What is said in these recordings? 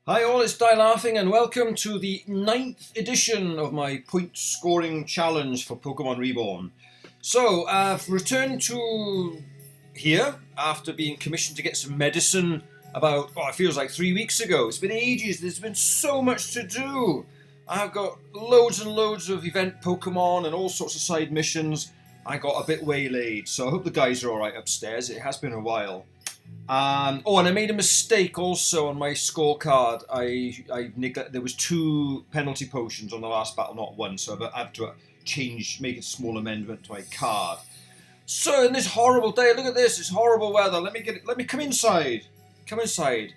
Hi all, it's Die Laughing and welcome to the 9th edition of my point scoring challenge for Pokemon Reborn. So I've returned to here after being commissioned to get some medicine about, it feels like 3 weeks ago. It's been ages, there's been so much to do. I've got loads and loads of event Pokemon and all sorts of side missions. I got a bit waylaid, so I hope the guys are alright upstairs. It has been a while. And I made a mistake also on my scorecard. There was 2 penalty potions on the last battle, not 1, so I have to make a small amendment to my card. So in this horrible day, look at this, it's horrible weather. Let me come inside. Come inside.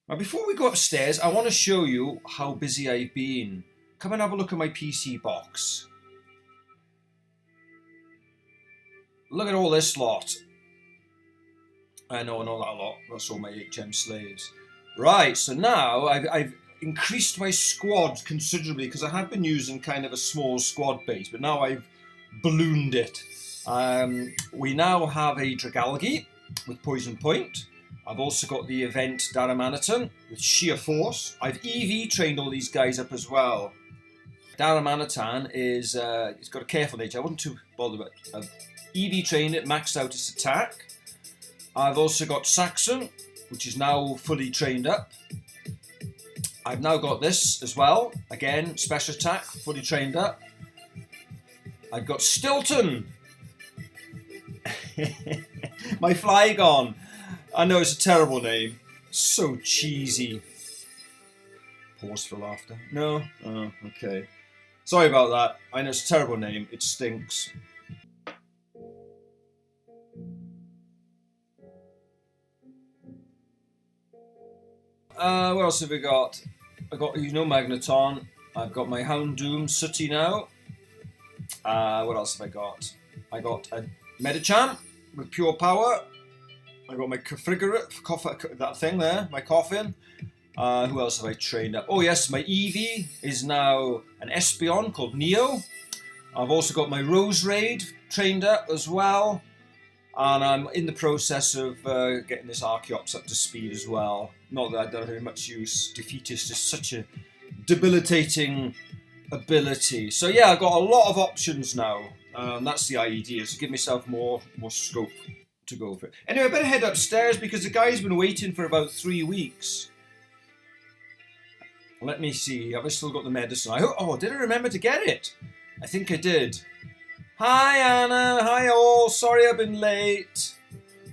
Now before we go upstairs, I want to show you how busy I've been. Come and have a look at my PC box. Look at all this lot. I know, not that lot. That's all my HM slaves. Right, so now I've increased my squad considerably because I have been using kind of a small squad base, but now I've ballooned it. We now have a Dragalge with Poison Point. I've also got the event Daramanitan with Sheer Force. I've EV trained all these guys up as well. Daramanitan is it's got a careful nature. I wasn't too bothered about it. I've EV trained it, maxed out its attack. I've also got Saxon, which is now fully trained up. I've now got this as well. Again, special attack, fully trained up. I've got Stilton. My Flygon. I know it's a terrible name. So cheesy. Pause for laughter. No? Oh, okay. Sorry about that. I know it's a terrible name. It stinks. What else have we got? I've got, Magneton. I've got my Houndoom Sooty now. What else have I got? I got a Medicham with Pure Power. I got my that thing there, my Coffin. Who else have I trained up? Oh yes, my Eevee is now an Espeon called Neo. I've also got my Roserade trained up as well. And I'm in the process of getting this Archeops up to speed as well. Not that I don't have much use. Defeatist is such a debilitating ability. So yeah, I've got a lot of options now. That's the idea, to give myself more scope to go for it. Anyway, I better head upstairs because the guy's been waiting for about 3 weeks. Let me see, have I still got the medicine? Did I remember to get it? I think I did. Hi Anna, hi all, sorry I've been late.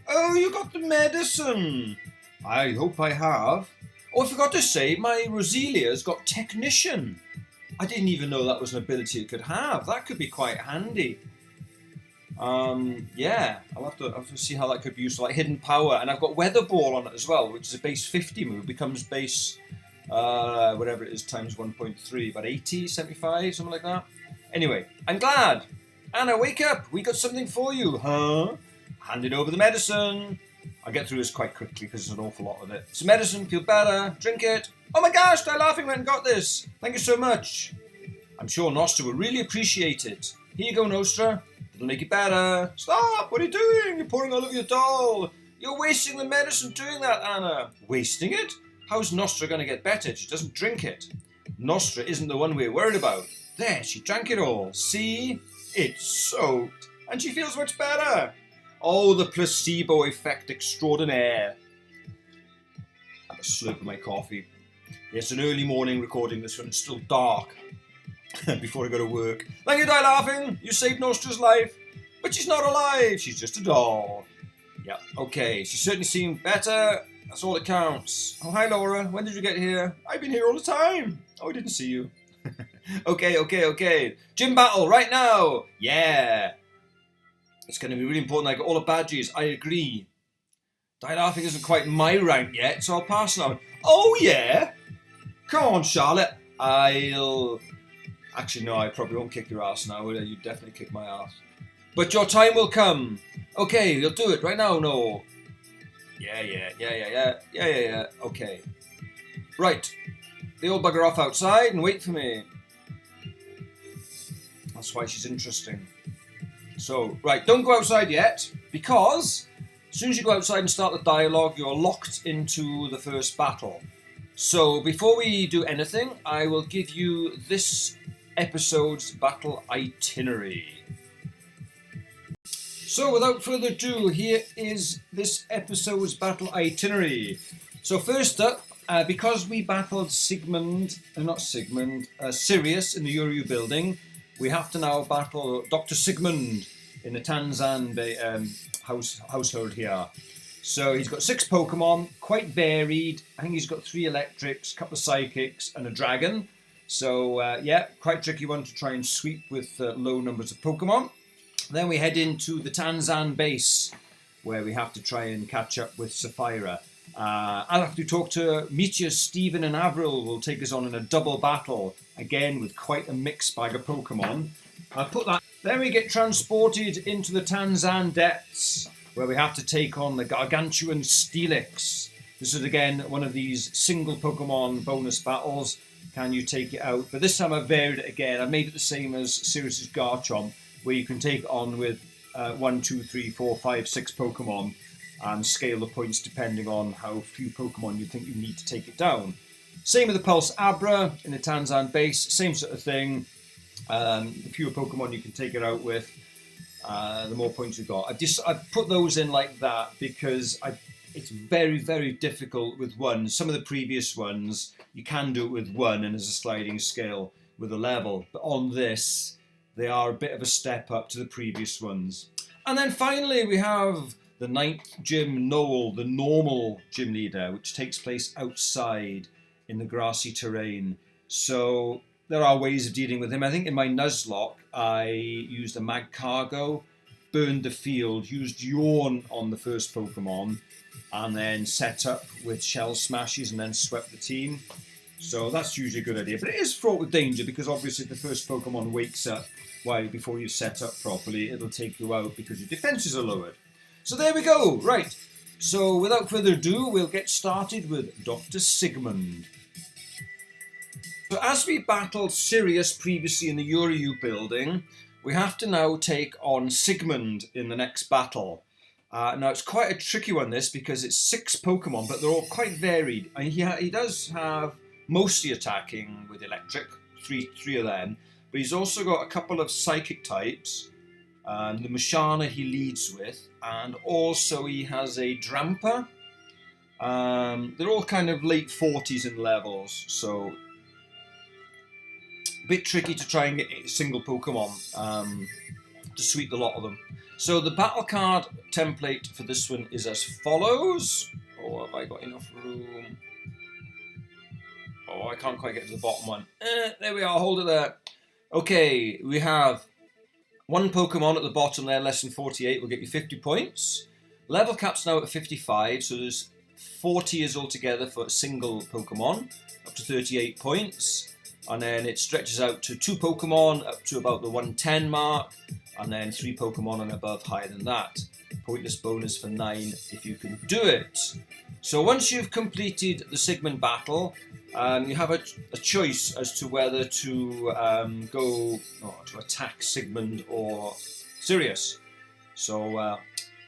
Oh, you got the medicine. I hope I have. Oh, I forgot to say, my Roselia's got Technician. I didn't even know that was an ability it could have. That could be quite handy. Yeah, I'll have to see how that could be useful, like Hidden Power. And I've got Weather Ball on it as well, which is a base 50 move, becomes base, whatever it is, times 1.3, about 80, 75, something like that. Anyway, I'm glad. Anna, wake up! We got something for you, huh? Handed over the medicine. I'll get through this quite quickly because there's an awful lot of it. It's medicine, feel better, drink it. Oh my gosh, Die Laughing went and got this. Thank you so much. I'm sure Nostra will really appreciate it. Here you go, Nostra. It'll make it better. Stop! What are you doing? You're pouring all over your doll. You're wasting the medicine doing that, Anna. Wasting it? How's Nostra going to get better if she doesn't drink it? Nostra isn't the one we're worried about. There, she drank it all. See? It's soaked, and she feels much better. Oh, the placebo effect extraordinaire. Have a slurp of my coffee. It's an early morning recording this one. It's still dark before I go to work. Thank you, Die Laughing. You saved Nostra's life, but she's not alive. She's just a doll. Yeah, okay. She certainly seemed better. That's all that counts. Oh, hi, Laura. When did you get here? I've been here all the time. Oh, I didn't see you. Okay. Gym battle right now. Yeah. It's going to be really important. I got all the badges. I agree. Die Laughing isn't quite my rank yet, so I'll pass now. Oh, yeah. Come on, Charlotte. Actually, no, I probably won't kick your ass now, will you? You definitely kick my ass. But your time will come. Okay, you'll do it right now, no. Yeah. Okay. Right. They all bugger off outside and wait for me. That's why she's interesting. So, right, don't go outside yet, because as soon as you go outside and start the dialogue, you're locked into the first battle. So before we do anything, I will give you this episode's battle itinerary. So without further ado, here is this episode's battle itinerary. So first up, because we battled Sirius in the Yoryu building, we have to now battle Dr. Sigmund in the Tanzan household here. So he's got 6 Pokemon, quite varied. I think he's got 3 electrics, a couple of psychics, and a dragon. So yeah, quite tricky one to try and sweep with low numbers of Pokemon. Then we head into the Tanzan base, where we have to try and catch up with Sapphira. I'll have to talk to Meteor, Steven, and Avril will take us on in a double battle, again with quite a mixed bag of Pokemon. I'll put that. Then we get transported into the Tanzan depths, where we have to take on the gargantuan Steelix. This is again one of these single Pokemon bonus battles. Can you take it out? But this time I've varied it again. I've made it the same as Sirius's Garchomp, where you can take on with 1, 2, 3, 4, 5, 6 Pokemon and scale the points depending on how few Pokemon you think you need to take it down. Same with the Pulse Abra in the Tanzan base, same sort of thing. The fewer Pokemon you can take it out with, the more points you've got. I've put those in like that because it's very, very difficult with one. Some of the previous ones, you can do it with 1 and there's a sliding scale with a level. But on this, they are a bit of a step up to the previous ones. And then finally, we have the 9th gym, Noel, the normal gym leader, which takes place outside in the grassy terrain. So there are ways of dealing with him. I think in my Nuzlocke, I used a Magcargo, burned the field, used Yawn on the first Pokemon, and then set up with Shell Smashes and then swept the team. So that's usually a good idea. But it is fraught with danger because obviously if the first Pokemon wakes up before you set up properly, it'll take you out because your defenses are lowered. So there we go. Right. So without further ado, we'll get started with Dr. Sigmund. So as we battled Sirius previously in the Yoryu building, we have to now take on Sigmund in the next battle. Now it's quite a tricky one this because it's 6 Pokemon, but they're all quite varied. And he does have mostly attacking with electric, three of them, but he's also got a couple of psychic types. The Mushana he leads with, and also he has a Drampa. They're all kind of late 40s in levels, so a bit tricky to try and get a single Pokemon to sweep the lot of them. So the battle card template for this one is as follows. Oh, have I got enough room? Oh, I can't quite get to the bottom one. There we are, hold it there. Okay, we have 1 Pokemon at the bottom there, less than 48, will get you 50 points. Level cap's now at 55, so there's 40 years altogether for a single Pokemon, up to 38 points. And then it stretches out to 2 Pokemon, up to about the 110 mark, and then 3 Pokemon and above higher than that. Pointless bonus for 9 if you can do it. So once you've completed the Sigmund battle, you have a choice as to whether to to attack Sigmund or Sirius. So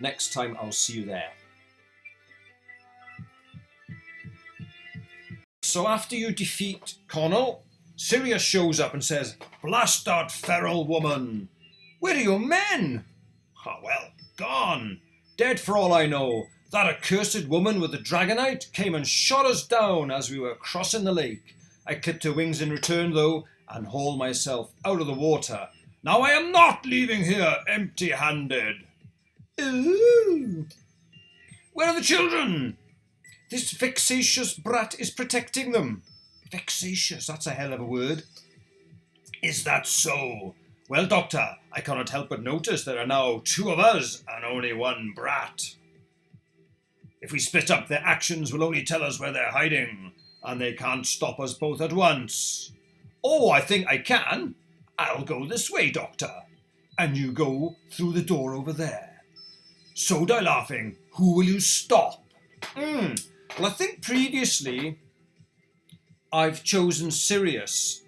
next time I'll see you there. So after you defeat Connell, Sirius shows up and says, "Blast that feral woman! Where are your men?" "Ah, well, gone. Dead for all I know. That accursed woman with the Dragonite came and shot us down as we were crossing the lake. I clipped her wings in return, though, and hauled myself out of the water. Now I am not leaving here empty-handed." "Ooh. Where are the children?" "This vexatious brat is protecting them." Vexatious, that's a hell of a word. "Is that so? Well, Doctor, I cannot help but notice there are now 2 of us and only 1 brat. If we split up, their actions will only tell us where they're hiding, and they can't stop us both at once." "Oh, I think I can. I'll go this way, Doctor, and you go through the door over there." "So die laughing. Who will you stop?" Well, I think previously I've chosen Sirius,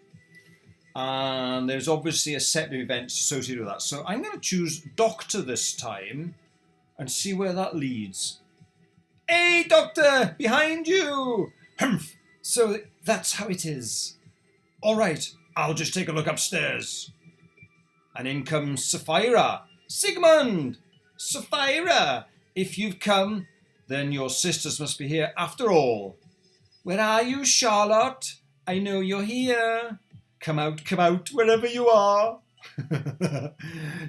and there's obviously a set of events associated with that. So I'm going to choose Doctor this time and see where that leads. "Hey, Doctor! Behind you!" "Humph! So that's how it is. All right, I'll just take a look upstairs. And in comes Sapphira. Sigmund! Sapphira! If you've come, then your sisters must be here after all. Where are you, Charlotte? I know you're here. Come out, wherever you are.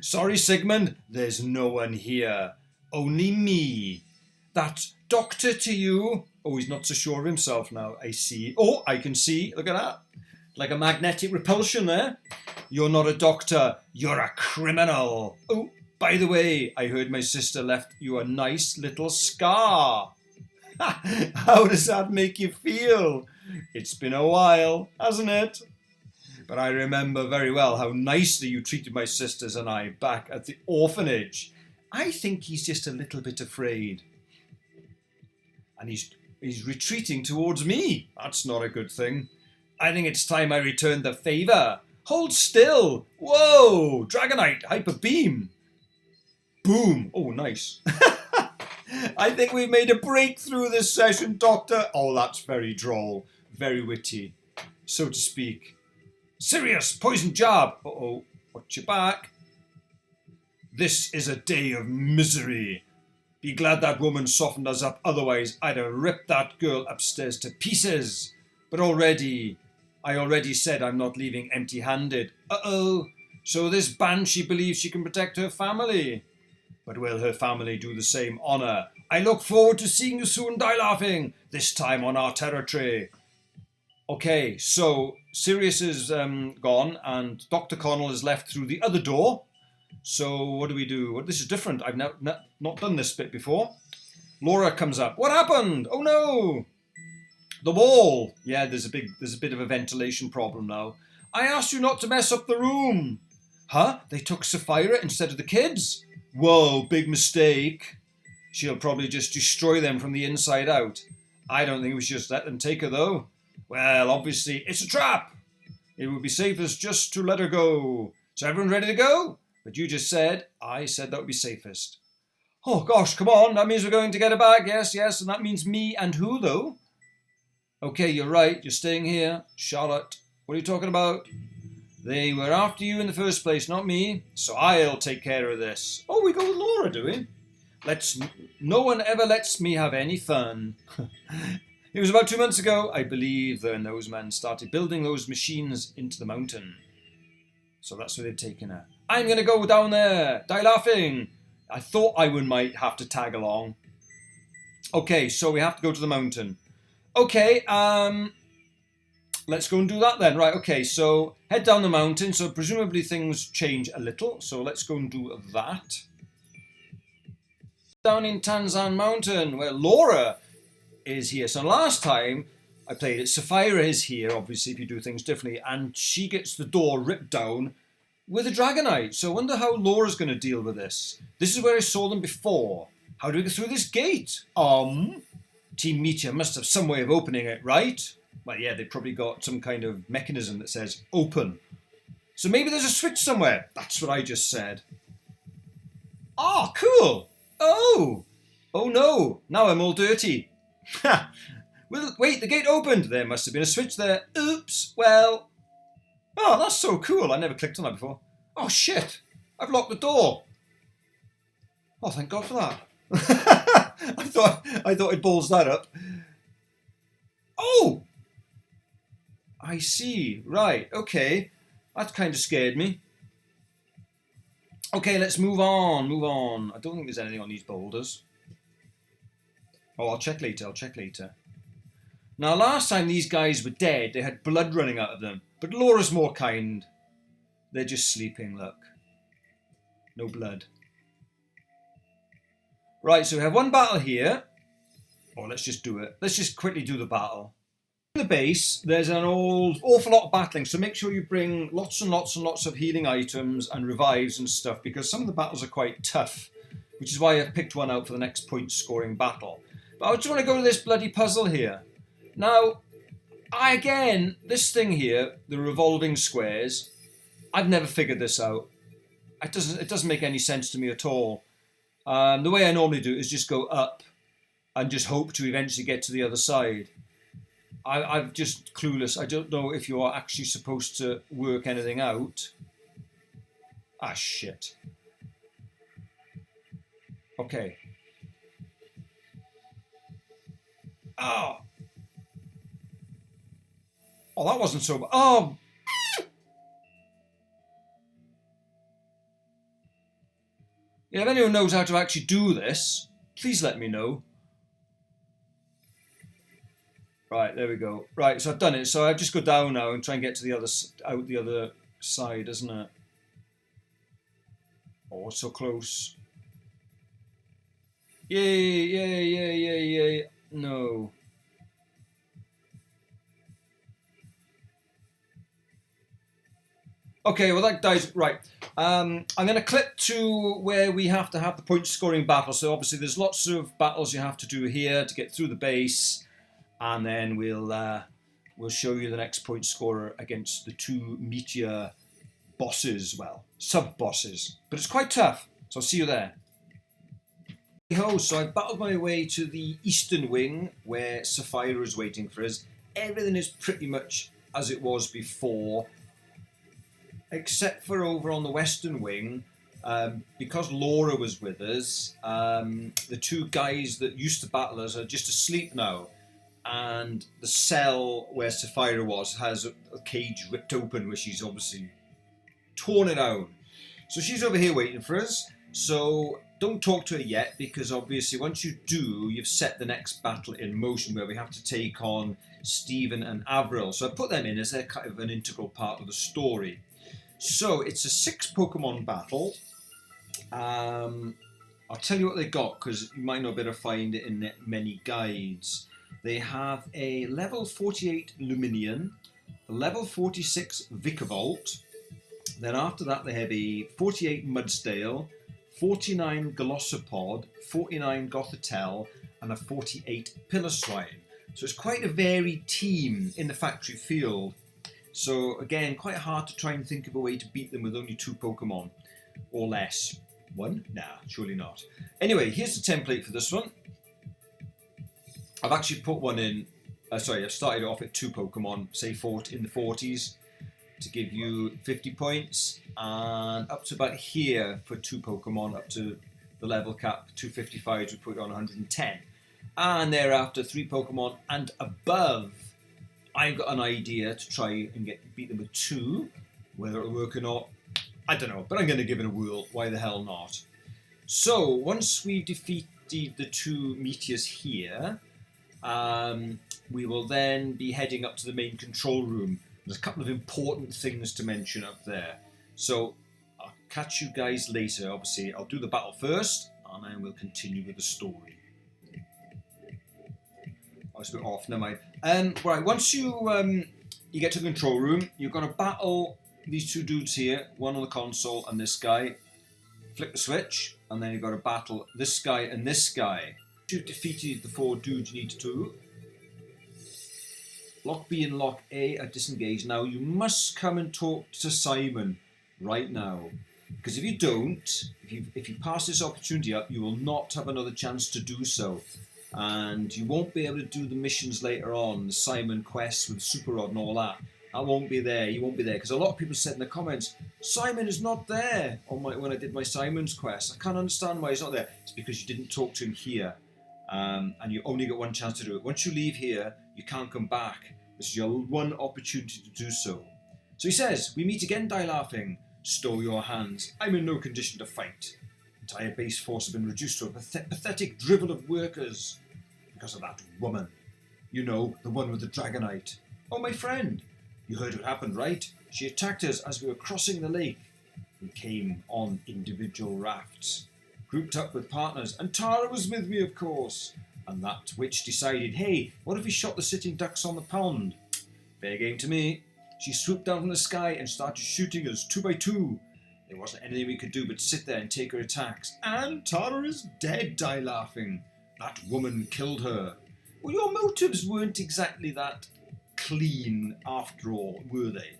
Sorry, Sigmund, there's no one here. Only me. That doctor to you. Oh, he's not so sure of himself now, I see. Oh, I can see. Look at that. Like a magnetic repulsion there. You're not a doctor. You're a criminal. Oh, by the way, I heard my sister left you a nice little scar. How does that make you feel? It's been a while, hasn't it? But I remember very well how nicely you treated my sisters and I back at the orphanage. I think he's just a little bit afraid. And he's retreating towards me. That's not a good thing. I think it's time I returned the favour. Hold still. Whoa! Dragonite, Hyper Beam. Boom. Oh, nice. I think we've made a breakthrough this session, Doctor. Oh, that's very droll. Very witty, so to speak. Sirius, poison jab. Uh-oh, watch your back. This is a day of misery. Be glad that woman softened us up, otherwise I'd have ripped that girl upstairs to pieces. But I already said I'm not leaving empty-handed. Uh-oh, so this banshee believes she can protect her family. But will her family do the same honour? I look forward to seeing you soon, Die Laughing, this time on our territory. Okay, so Sirius is gone and Dr. Connell is left through the other door. So what do we do? Well, this is different. I've not done this bit before. Laura comes up. What happened? Oh no! The wall. Yeah, there's a bit of a ventilation problem now. I asked you not to mess up the room. Huh? They took Sapphira instead of the kids? Whoa, big mistake. She'll probably just destroy them from the inside out. I don't think we should just let them take her though. Well, obviously, it's a trap. It would be safest just to let her go. So everyone ready to go? But you just said, I said that would be safest. Oh gosh, come on, that means we're going to get her back. Yes, and that means me and who though? Okay, you're right, you're staying here. Charlotte, what are you talking about? They were after you in the first place, not me. So I'll take care of this. Oh, we go with Laura, do we? No one ever lets me have any fun. It was about 2 months ago, I believe, when those men started building those machines into the mountain. So that's where they've taken her. I'm going to go down there. Die Laughing. I thought I might have to tag along. Okay, so we have to go to the mountain. Okay, let's go and do that then. Right, okay, so head down the mountain. So presumably things change a little. So let's go and do that. Down in Tanzan Mountain, where Laura is here. So last time I played it, Sapphira is here, obviously, if you do things differently, and she gets the door ripped down with a Dragonite. So I wonder how Laura's going to deal with this. This is where I saw them before. How do we get through this gate? Team Meteor must have some way of opening it, right? Well, yeah, they've probably got some kind of mechanism that says open. So maybe there's a switch somewhere. That's what I just said. Ah, cool. Oh no, now I'm all dirty. Ha! Well, wait, the gate opened. There must have been a switch there. Oops, well. Oh, that's so cool. I never clicked on that before. Oh, shit. I've locked the door. Oh, thank God for that. I thought I'd balls that up. Oh! I see. Right, okay. That kind of scared me. Okay, let's move on. I don't think there's anything on these boulders. Oh, I'll check later. Now, last time these guys were dead, they had blood running out of them. But Laura's more kind. They're just sleeping, look. No blood. Right, so we have one battle here. Oh, let's just do it. Let's just quickly do the battle. In the base, there's an awful lot of battling, so make sure you bring lots and lots of healing items and revives and stuff, because some of the battles are quite tough, which is why I've picked one out for the next point-scoring battle. But I just want to go to this bloody puzzle here. Now, again, this thing here, the revolving squares, I've never figured this out. It doesn't make any sense to me at all. The way I normally do it is just go up and just hope to eventually get to the other side. I'm just clueless. I don't know if you are actually supposed to work anything out. Ah, shit. Okay. Oh. Oh, that wasn't so bad. Oh. Yeah, if anyone knows how to actually do this, please let me know. Right, there we go. Right, so I've done it. So I just go down now and try and get to the other out the other side, isn't it? Oh, so close. Yay, yay, yay, yay, yay. No. Okay, well that dies. Right. I'm going to clip to where we have to have the point scoring battle. So obviously there's lots of battles you have to do here to get through the base. And then we'll show you the next point scorer against the two meteor bosses, well, sub-bosses. But it's quite tough, so I'll see you there. Hey-ho, so I've battled my way to the eastern wing where Sapphira is waiting for us. Everything is pretty much as it was before, except for over on the western wing. Because Laura was with us, the two guys that used to battle us are just asleep now. And the cell where Sapphira was has a cage ripped open where she's obviously torn it out. So she's over here waiting for us. So don't talk to her yet, because obviously once you do, you've set the next battle in motion where we have to take on Stephen and Avril. So I put them in as they're kind of an integral part of the story. So it's a 6 Pokemon battle. I'll tell you what they got, because you might not be able to find it in many guides. They have a level 48 Luminion, a level 46 Vikavolt. Then after that they have a 48 Mudsdale, 49 Glossopod, 49 Gothitelle, and a 48 Piloswine. So it's quite a varied team in the factory field. So again, quite hard to try and think of a way to beat them with only 2 Pokemon or less. 1? Nah, surely not. Anyway, here's the template for this one. I've actually put one in, I've started off at 2 Pokemon, say in the 40s, to give you 50 points, and up to about here for 2 Pokemon, up to the level cap, 255, we put it on 110. And thereafter, 3 Pokemon and above, I've got an idea to try and beat them with 2. Whether it'll work or not, I don't know, but I'm going to give it a whirl, why the hell not? So, once we've defeated the 2 meteors here, we will then be heading up to the main control room. There's a couple of important things to mention up there. So I'll catch you guys later. Obviously, I'll do the battle first, and then we'll continue with the story. I was a bit off, never mind. Right, once you get to the control room, you're going to battle these 2 dudes here, one on the console and this guy. Flick the switch, and then you've got to battle this guy and this guy. You've defeated the 4 dudes you need to do. Lock B and Lock A are disengaged. Now you must come and talk to Simon right now, because if you don't, if you pass this opportunity up, you will not have another chance to do so, and you won't be able to do the missions later on, the Simon quests with Super Rod and all that. I won't be there. You won't be there, because a lot of people said in the comments, Simon is not there on when I did my Simon's quest. I can't understand why he's not there. It's because you didn't talk to him here. And you only get one chance to do it. Once you leave here, you can't come back. This is your one opportunity to do so. So he says, we meet again, Die Laughing. Stow your hands. I'm in no condition to fight. The entire base force has been reduced to a pathetic drivel of workers because of that woman. You know, the one with the Dragonite. Oh, my friend. You heard what happened, right? She attacked us as we were crossing the lake. We came on individual rafts, grouped up with partners, and Tara was with me, of course. And that witch decided, hey, what if we shot the sitting ducks on the pond? Fair game to me. She swooped down from the sky and started shooting us 2 by 2. There wasn't anything we could do but sit there and take her attacks. And Tara is dead, Die Laughing. That woman killed her. Well, your motives weren't exactly that clean after all, were they?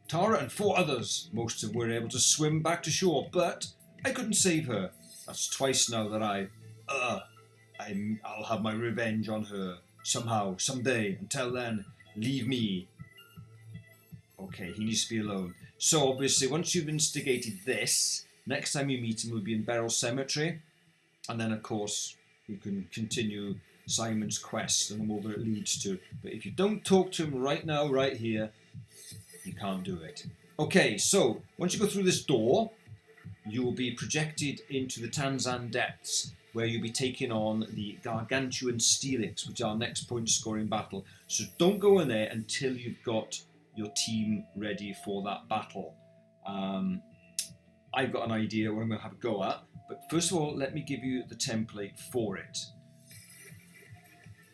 Tara and 4 others, most of them were able to swim back to shore, but I couldn't save her. That's twice now that I'll have my revenge on her. Somehow, someday. Until then, leave me. Okay, he needs to be alone. So obviously, once you've instigated this, next time you meet him will be in Beryl Cemetery. And then, of course, you can continue Simon's quest and where it leads to. But if you don't talk to him right now, right here, you can't do it. Okay, so once you go through this door, you will be projected into the Tanzan depths, where you'll be taking on the Gargantuan Steelix, which are our next point-scoring battle. So don't go in there until you've got your team ready for that battle. I've got an idea what I'm going to have a go at, but first of all, let me give you the template for it.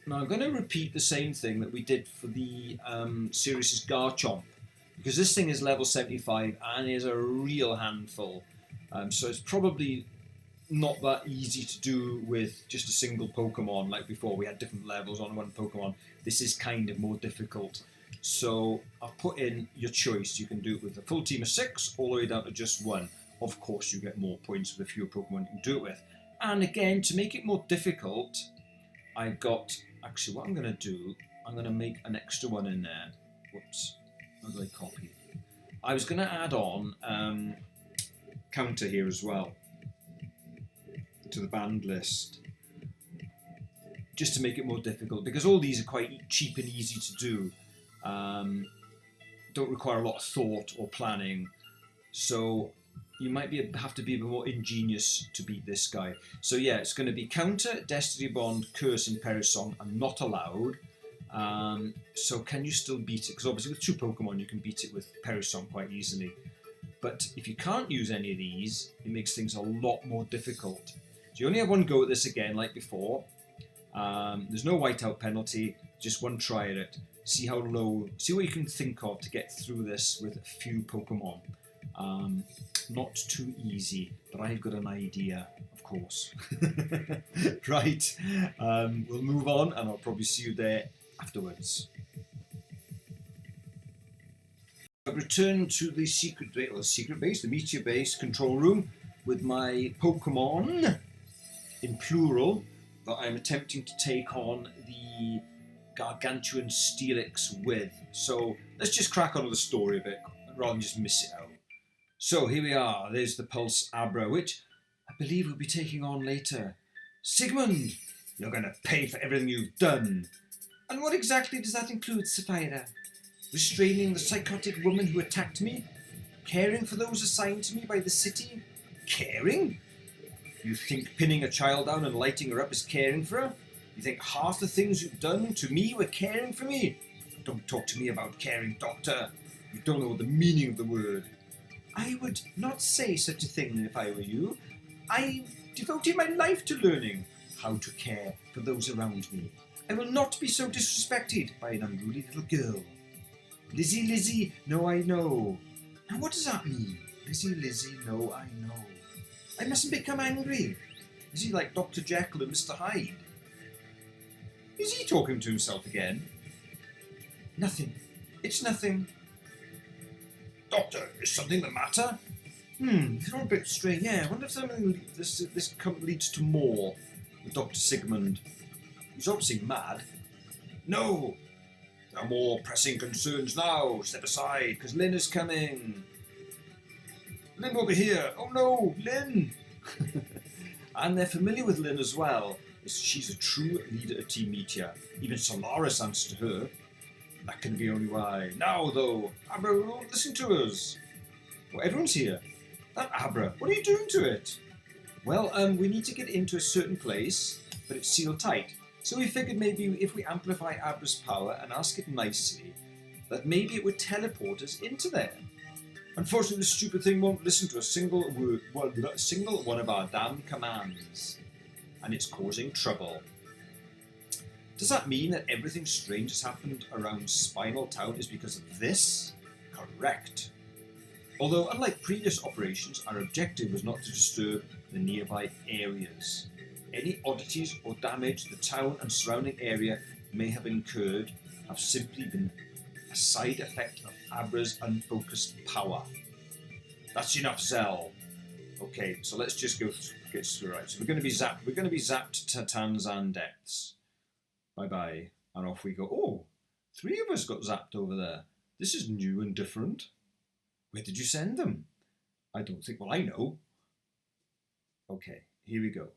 Now, I'm going to repeat the same thing that we did for the Sirius's Garchomp, because this thing is level 75 and is a real handful. So it's probably not that easy to do with just a single Pokemon. Like before, we had different levels on one Pokemon. This is kind of more difficult. So I've put in your choice. You can do it with a full team of 6 all the way down to just 1. Of course, you get more points with the fewer Pokemon you can do it with. And again, to make it more difficult, I've got... Actually, what I'm going to do, I'm going to make an extra one in there. Whoops. How do I copy? I was going to add on counter here as well to the banned list, just to make it more difficult, because all these are quite cheap and easy to do. Don't require a lot of thought or planning, so you might have to be a bit more ingenious to beat this guy. So yeah, it's going to be counter, Destiny Bond, Curse and Perisong are not allowed. So can you still beat it? Because obviously with 2 Pokemon you can beat it with Perisong quite easily. But if you can't use any of these, it makes things a lot more difficult. So you only have one go at this again, like before. There's no whiteout penalty, just one try at it. See how low, see what you can think of to get through this with a few Pokemon. Not too easy, but I've got an idea, of course. Right, we'll move on and I'll probably see you there afterwards. I've returned to the secret base, the meteor base control room with my Pokemon, in plural, that I'm attempting to take on the Gargantuan Steelix with. So let's just crack on with the story a bit, rather than just miss it out. So here we are, there's the Pulse Abra, which I believe we'll be taking on later. Sigmund, you're going to pay for everything you've done. And what exactly does that include, Sapphira? Restraining the psychotic woman who attacked me? Caring for those assigned to me by the city? Caring? You think pinning a child down and lighting her up is caring for her? You think half the things you've done to me were caring for me? Don't talk to me about caring, Doctor. You don't know the meaning of the word. I would not say such a thing if I were you. I devoted my life to learning how to care for those around me. I will not be so disrespected by an unruly little girl. Lizzie, Lizzie, no, I know. Now what does that mean? Lizzie, Lizzie, no, I know. I mustn't become angry. Is he like Dr. Jekyll and Mr. Hyde? Is he talking to himself again? Nothing. It's nothing. Doctor, is something the matter? It's all a bit strange. Yeah, I wonder if something this leads to more with Dr. Sigmund. He's obviously mad. No! There are more pressing concerns now. Step aside, because Lynn is coming. Lynn will be here. Oh no, Lynn! And they're familiar with Lynn as well. She's a true leader of Team Meteor. Even Solaris answers to her. That can be only why. Now, though, Abra won't listen to us. Well, everyone's here. That Abra, what are you doing to it? Well, we need to get into a certain place, but it's sealed tight. So we figured maybe if we amplify Abra's power and ask it nicely, that maybe it would teleport us into there. Unfortunately, the stupid thing won't listen to a single one of our damn commands. And it's causing trouble. Does that mean that everything strange has happened around Spinal Town is because of this? Correct. Although, unlike previous operations, our objective was not to disturb the nearby areas. Any oddities or damage the town and surrounding area may have incurred have simply been a side effect of Abra's unfocused power. That's enough, Zell. Okay, so let's just get through. Right, so we're going to be zapped. We're going to be zapped to Tanzan depths. Bye bye. And off we go. Oh, 3 of us got zapped over there. This is new and different. Where did you send them? I don't think, well, I know. Okay, here we go.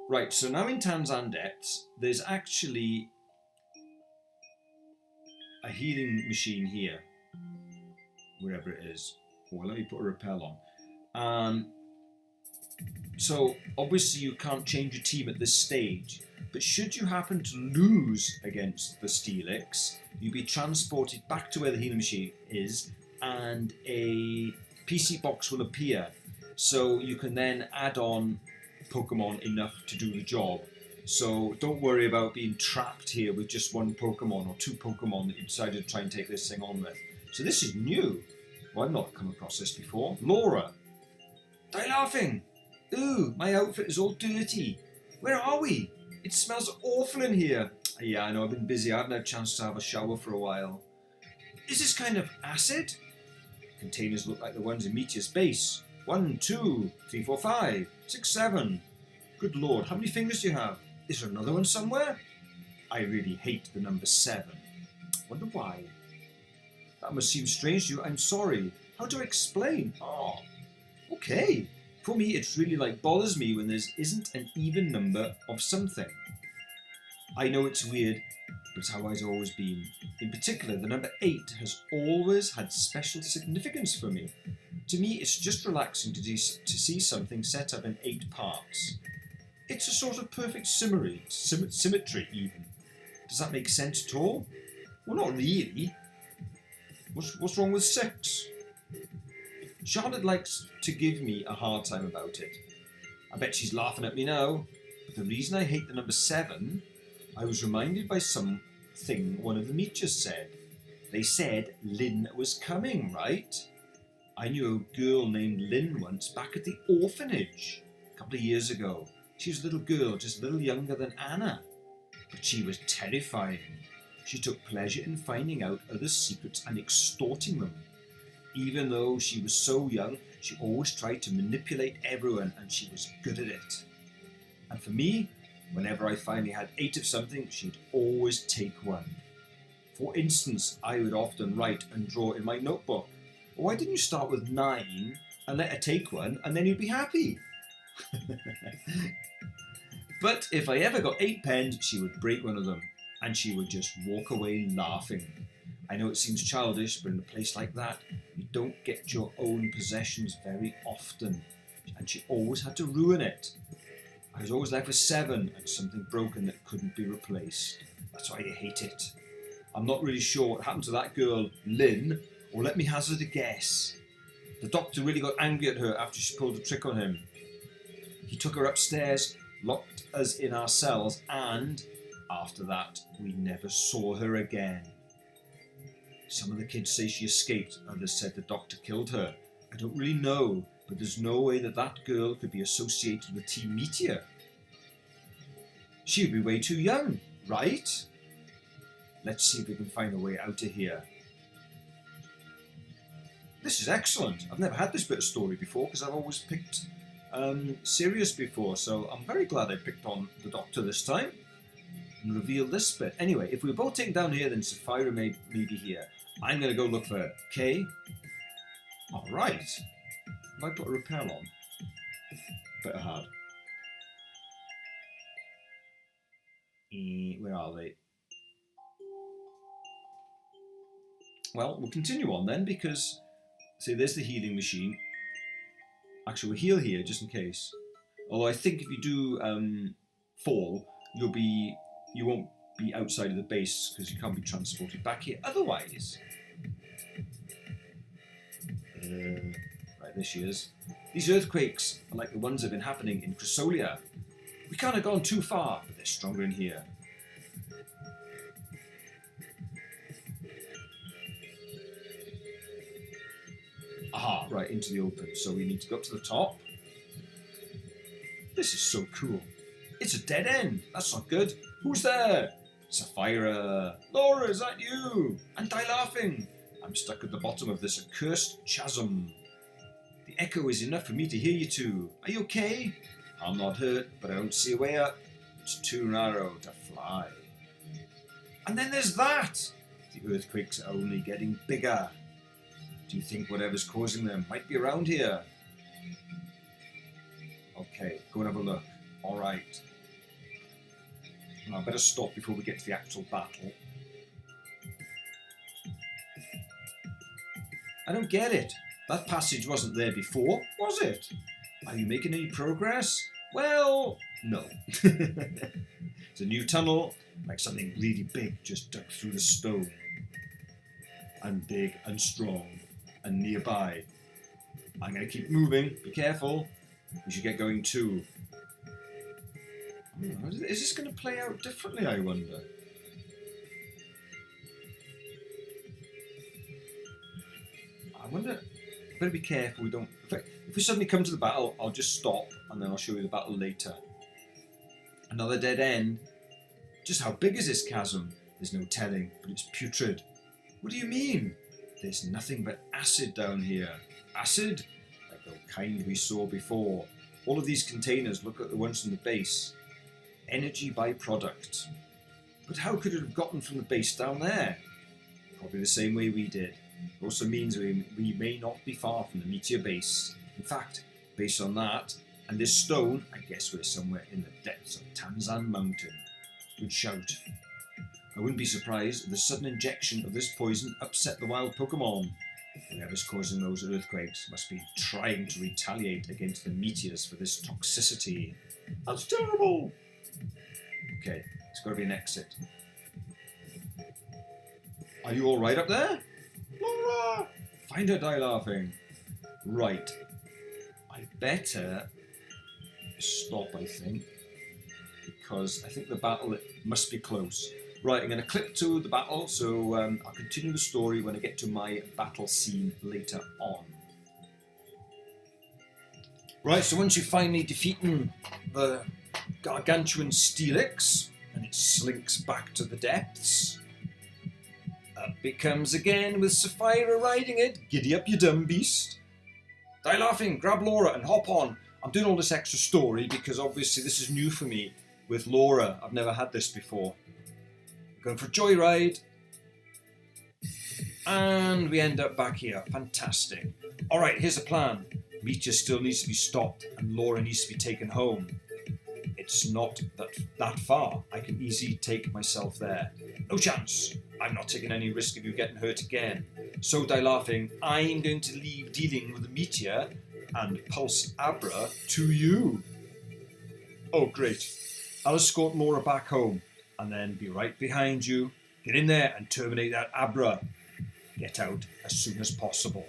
Right, so now in Tanzan Depths, there's actually a healing machine here, wherever it is. Well, let me put a rappel on. So obviously you can't change your team at this stage, but should you happen to lose against the Steelix, you'll be transported back to where the healing machine is, and a PC box will appear. So you can then add on Pokemon enough to do the job. So don't worry about being trapped here with just 1 Pokemon or 2 Pokemon that you decided to try and take this thing on with. So this is new. Well, I've not come across this before. Laura! Die laughing! Ooh, my outfit is all dirty. Where are we? It smells awful in here. Yeah, I know, I've been busy. I haven't had a chance to have a shower for a while. Is this kind of acid? Containers look like the ones in Meteor's base. 1, 2, 3, 4, 5, 6, 7. Good lord, how many fingers do you have? Is there another one somewhere? I really hate the number 7. Wonder why. That must seem strange to you. I'm sorry. How do I explain? Oh, okay. For me, it really bothers me when there isn't an even number of something. I know it's weird, but it's how I've always been. In particular, the number 8 has always had special significance for me. To me, it's just relaxing to see something set up in 8 parts. It's a sort of perfect symmetry even. Does that make sense at all? Well, not really. What's wrong with 6? Charlotte likes to give me a hard time about it. I bet she's laughing at me now. But the reason I hate the number 7, I was reminded by something one of the Meteors said. They said Lynn was coming, right? I knew a girl named Lynn once back at the orphanage a couple of years ago. She was a little girl, just a little younger than Anna. But she was terrifying. She took pleasure in finding out other secrets and extorting them. Even though she was so young, she always tried to manipulate everyone, and she was good at it. And for me, whenever I finally had 8 of something, she'd always take 1. For instance, I would often write and draw in my notebook. Why didn't you start with 9 and let her take 1, and then you'd be happy? But if I ever got 8 pens, she would break one of them, and she would just walk away laughing. I know it seems childish, but in a place like that, you don't get your own possessions very often, and she always had to ruin it. I was always left with 7 and something broken that couldn't be replaced. That's why I hate it. I'm not really sure what happened to that girl, Lynn, or let me hazard a guess. The doctor really got angry at her after she pulled a trick on him. He took her upstairs, locked us in our cells, and after that, we never saw her again. Some of the kids say she escaped, others said the doctor killed her. I don't really know, but there's no way that girl could be associated with Team Meteor. She would be way too young, right? Let's see if we can find a way out of here. This is excellent. I've never had this bit of story before because I've always picked Sirius before, so I'm very glad I picked on the Doctor this time and revealed this bit. Anyway, if we're both taken down here, then Sapphira may be here. I'm going to go look for Kay. Alright. If I put a repel on, bit hard. Where are they? Well, we'll continue on then because, see, there's the healing machine. Actually, we'll heal here just in case. Although I think if you do fall, you won't be outside of the base because you can't be transported back here otherwise. Right, there she is. These earthquakes are like the ones that have been happening in Chrysolia. We can't have gone too far, but they're stronger in here. Aha, right, into the open. So we need to go up to the top. This is so cool. It's a dead end. That's not good. Who's there? Sapphira. Laura, is that you? And die laughing. I'm stuck at the bottom of this accursed chasm. The echo is enough for me to hear you two. Are you okay? I'm not hurt, but I don't see a way up. It's too narrow to fly. And then there's that! The earthquakes are only getting bigger. Do you think whatever's causing them might be around here? Okay, go and have a look. Alright. I better stop before we get to the actual battle. I don't get it. That passage wasn't there before, was it? Are you making any progress? Well, no. It's a new tunnel, like something really big just dug through the stone. And big and strong and nearby. I'm going to keep moving. Be careful. We should get going too. Is this going to play out differently, I wonder? Better be careful we don't... If we suddenly come to the battle, I'll just stop and then I'll show you the battle later. Another dead end. Just how big is this chasm? There's no telling, but it's putrid. What do you mean? There's nothing but acid down here. Acid? Like the kind we saw before. All of these containers look like the ones from the base. Energy byproduct. But how could it have gotten from the base down there? Probably the same way we did. It also means we may not be far from the meteor base. In fact, based on that, and this stone, I guess we're somewhere in the depths of Tanzan Mountain. Good shout. I wouldn't be surprised if the sudden injection of this poison upset the wild Pokemon. Whoever's causing those earthquakes must be trying to retaliate against the meteors for this toxicity. That's terrible! Okay, it's got to be an exit. Are you all right up there? Laura! Find her, Die Laughing. Right. I better stop, I think, because I think the battle must be close. Right, I'm going to click to the battle, so I'll continue the story when I get to my battle scene later on. Right, so once you've finally defeated the gargantuan Steelix, and it slinks back to the depths, up it comes again with Sapphira riding it. Giddy up, you dumb beast. Die Laughing, grab Laura and hop on. I'm doing all this extra story because obviously this is new for me with Laura. I've never had this before. Going for a joyride. And we end up back here. Fantastic. Alright, here's the plan. Meteor still needs to be stopped and Laura needs to be taken home. It's not that far. I can easily take myself there. No chance. I'm not taking any risk of you getting hurt again. So, Die Laughing, I'm going to leave dealing with the meteor and Pulse Abra to you. Oh, great. I'll escort Laura back home and then be right behind you. Get in there and terminate that Abra. Get out as soon as possible.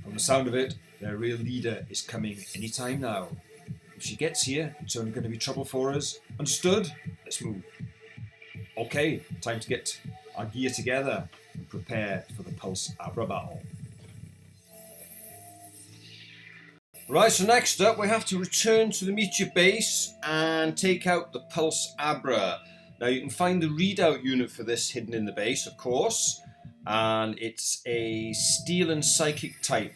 From the sound of it, their real leader is coming anytime now. If she gets here, it's only going to be trouble for us. Understood? Let's move. Okay, time to get our gear together and prepare for the Pulse Abra battle. Right, so next up we have to return to the meteor base and take out the Pulse Abra. Now you can find the readout unit for this hidden in the base, of course, and it's a Steel and Psychic type.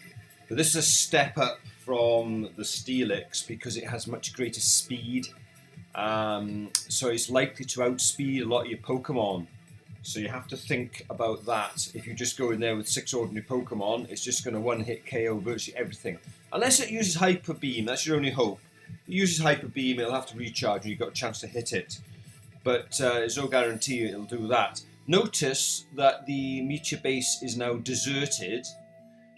But this is a step up from the Steelix because it has much greater speed, so it's likely to outspeed a lot of your Pokemon. So you have to think about that. If you just go in there with 6 ordinary Pokemon, it's just going to one-hit KO virtually everything. Unless it uses Hyper Beam, that's your only hope. If it uses Hyper Beam, it'll have to recharge and you've got a chance to hit it. But there's no guarantee it'll do that. Notice that the meteor base is now deserted.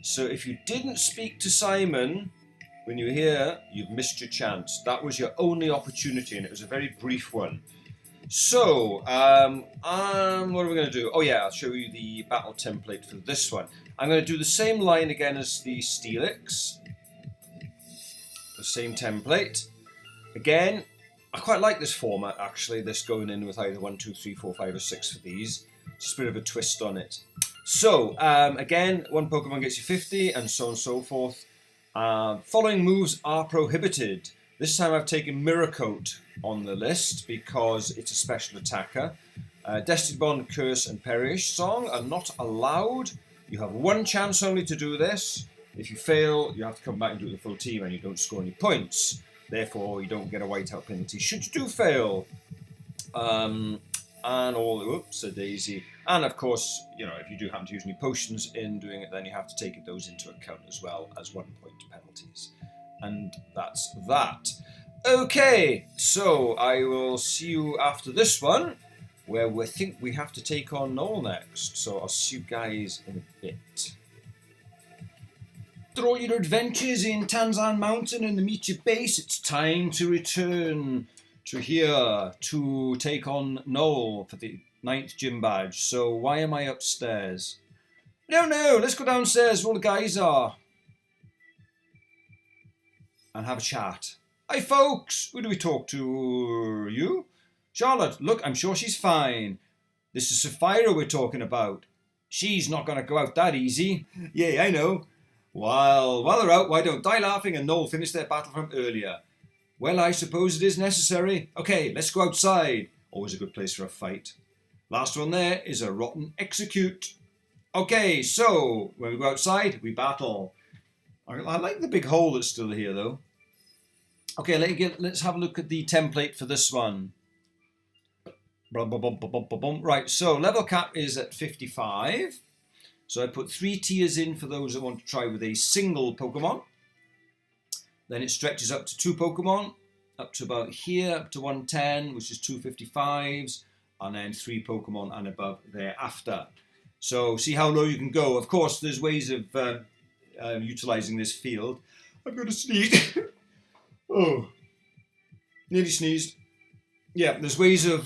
So if you didn't speak to Simon when you were here, you've missed your chance. That was your only opportunity and it was a very brief one. So, what are we going to do? Oh yeah, I'll show you the battle template for this one. I'm going to do the same line again as the Steelix. The same template. Again, I quite like this format actually, this going in with either 1, 2, 3, 4, 5 or 6 for these. Just a bit of a twist on it. So, again, one Pokemon gets you 50 and so on and so forth. Following moves are prohibited. This time I've taken Mirror Coat on the list because it's a special attacker. Destiny Bond, Curse and Perish Song are not allowed. You have one chance only to do this. If you fail, you have to come back and do the full team and you don't score any points. Therefore, you don't get a whiteout penalty should you do fail. and all, oops, a daisy. And of course, you know, if you do happen to use any potions in doing it, then you have to take those into account as well as 1 point penalties. And that's that. Okay, so I will see you after this one, where we think we have to take on Noel next. So I'll see you guys in a bit. After all your adventures in Tanzan Mountain and the Michi base, it's time to return to here to take on Noel for the 9th gym badge. So why am I upstairs? No, let's go downstairs where all the guys are and have a chat. Hi folks, who do we talk to? You? Charlotte, look, I'm sure she's fine. This is Sapphira we're talking about. She's not going to go out that easy. Yeah, I know. While they're out, why don't Die Laughing and Noel finish their battle from earlier? Well, I suppose it is necessary. Okay, let's go outside. Always a good place for a fight. Last one there is a rotten execute. Okay, so when we go outside, we battle. I like the big hole that's still here, though. Okay, let's have a look at the template for this one. Right, so level cap is at 55. So I put 3 tiers in for those that want to try with a single Pokemon. Then it stretches up to 2 Pokemon, up to about here, up to 110, which is 255s, and then 3 Pokemon and above thereafter. So see how low you can go. Of course, there's ways of utilizing this field. I'm going to sneeze. Oh, nearly sneezed. Yeah, there's ways of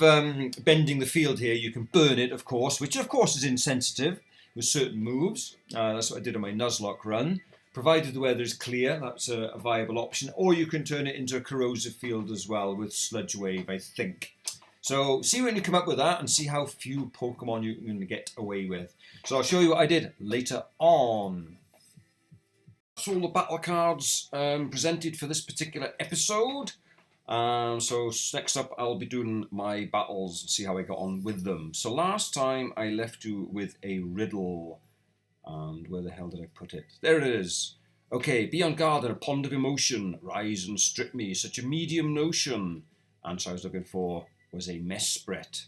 bending the field here. You can burn it, of course, which of course is insensitive with certain moves. That's what I did on my Nuzlocke run. Provided the weather is clear, that's a viable option. Or you can turn it into a corrosive field as well with Sludge Wave, I think. So see when you come up with that and see how few Pokemon you're going to get away with. So I'll show you what I did later on. That's all the battle cards presented for this particular episode. So next up I'll be doing my battles and see how I got on with them. So last time I left you with a riddle. And where the hell did I put it? There it is. Okay, be on guard in a pond of emotion. Rise and strip me, such a medium notion. Answer I was looking for was a Mesprit,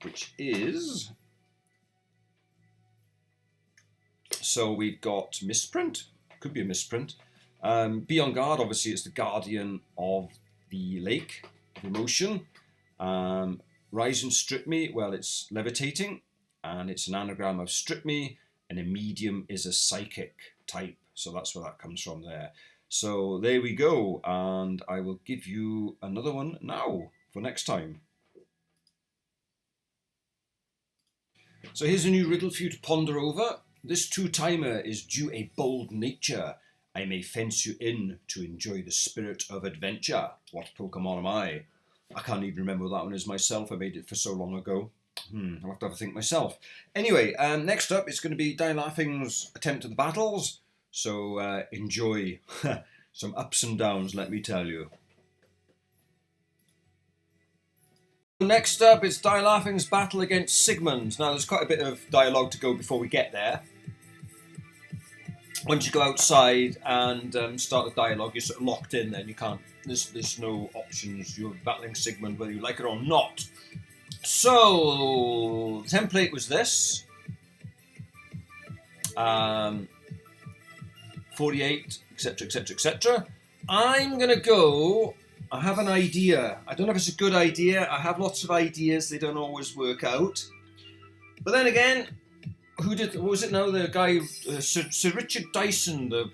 which is... So we've got misprint. Could be a misprint. Be on guard, obviously it's the guardian of the lake of emotion. Rise and strip me, well it's levitating. And it's an anagram of strip me. And a medium is a psychic type. So that's where that comes from there. So there we go. And I will give you another one now for next time. So here's a new riddle for you to ponder over. This 2-timer is due a bold nature. I may fence you in to enjoy the spirit of adventure. What Pokemon am I? I can't even remember what that one is myself. I made it for so long ago. I'll have to have a think myself. Anyway, next up it's going to be Die Laughing's attempt at the battles. So enjoy some ups and downs, let me tell you. Next up is Die Laughing's battle against Sigmund. Now there's quite a bit of dialogue to go before we get there. Once you go outside and start the dialogue, you're sort of locked in then. You can't, there's no options. You're battling Sigmund whether you like it or not. So, the template was this. 48, etc, etc, etc. I'm going to go... I have an idea. I don't know if it's a good idea. I have lots of ideas. They don't always work out. But then again, what was it now? The guy, Sir Richard Dyson, the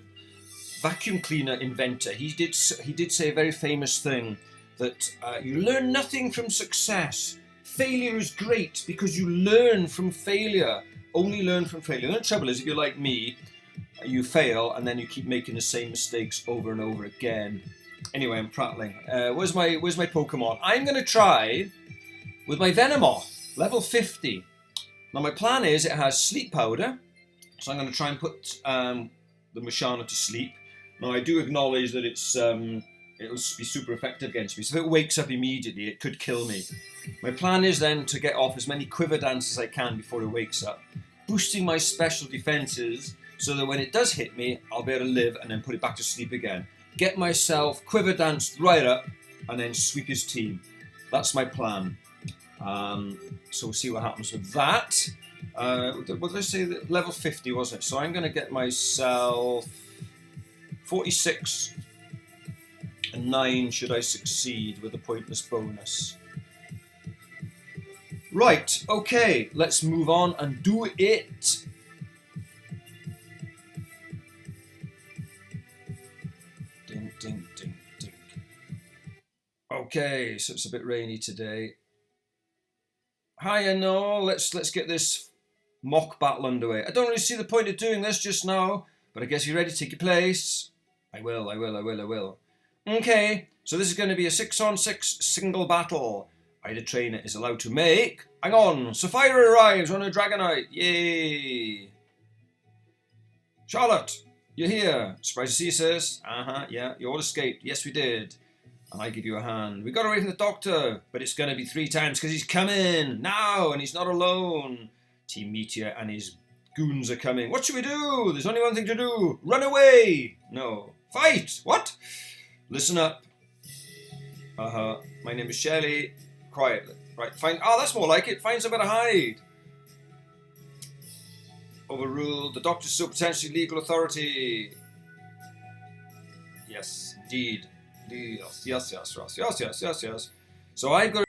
vacuum cleaner inventor, he did say a very famous thing, that you learn nothing from success. Failure is great because you learn from failure. Only learn from failure. The trouble is, if you're like me, you fail and then you keep making the same mistakes over and over again. Anyway, I'm prattling. Where's my Pokemon? I'm going to try with my Venomoth, level 50. Now my plan is it has sleep powder, so I'm going to try and put the Mushana to sleep. Now I do acknowledge that it'll be super effective against me, so if it wakes up immediately it could kill me. My plan is then to get off as many Quiver Dance as I can before it wakes up, boosting my special defences so that when it does hit me I'll be able to live and then put it back to sleep again. Get myself Quiver Danced right up and then sweep his team. That's my plan. So we'll see what happens with that. What did I say? Level 50, wasn't it? So I'm going to get myself 46 and 9 should I succeed with a pointless bonus. Right, okay, let's move on and do it. Ding, ding, ding, ding. Okay, so it's a bit rainy today. Hiya, no, let's get this mock battle underway. I don't really see the point of doing this just now, but I guess you're ready to take your place. I will. Okay, so this is going to be a 6-on-6 single battle. Either trainer is allowed to make... Hang on, Sapphira arrives on a Dragonite. Yay! Charlotte, you're here. Surprised to see you, sis. Yeah, you all escaped. Yes, we did. And I give you a hand. We got away from the doctor, but it's going to be 3 times because he's coming now, and he's not alone. Team Meteor and his goons are coming. What should we do? There's only one thing to do. Run away. No. Fight. What? Listen up. My name is Shelley. Quietly. Right, find... Oh, that's more like it. Find somewhere to hide. Overruled. The doctor's still potentially legal authority. Yes, indeed. Yes. So I've got...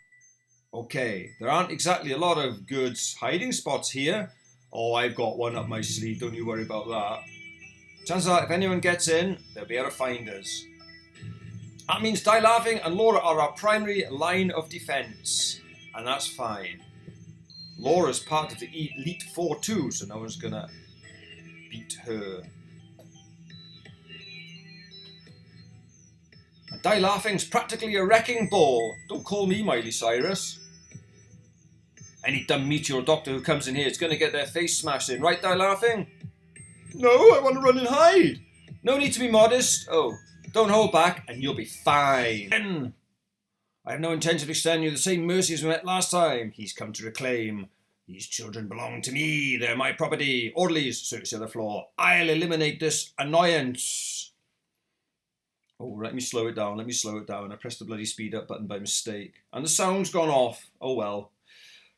Okay, there aren't exactly a lot of good hiding spots here. Oh, I've got one up my sleeve. Don't you worry about that. Chances are, if anyone gets in, they'll be able to find us. That means Die Laughing and Laura are our primary line of defense. And that's fine. Laura's part of the Elite Four too, so no one's gonna beat her. And Die Laughing's practically a wrecking ball. Don't call me Miley Cyrus. Any dumb meteor doctor who comes in here is gonna get their face smashed in, right, Die Laughing? No, I want to run and hide. No need to be modest. Oh, don't hold back and you'll be fine. I have no intention of extending you the same mercy as we met last time. He's come to reclaim. These children belong to me. They're my property. Orderlies, search the other floor. I'll eliminate this annoyance. Oh, let me slow it down. I pressed the bloody speed up button by mistake. And the sound's gone off. Oh well.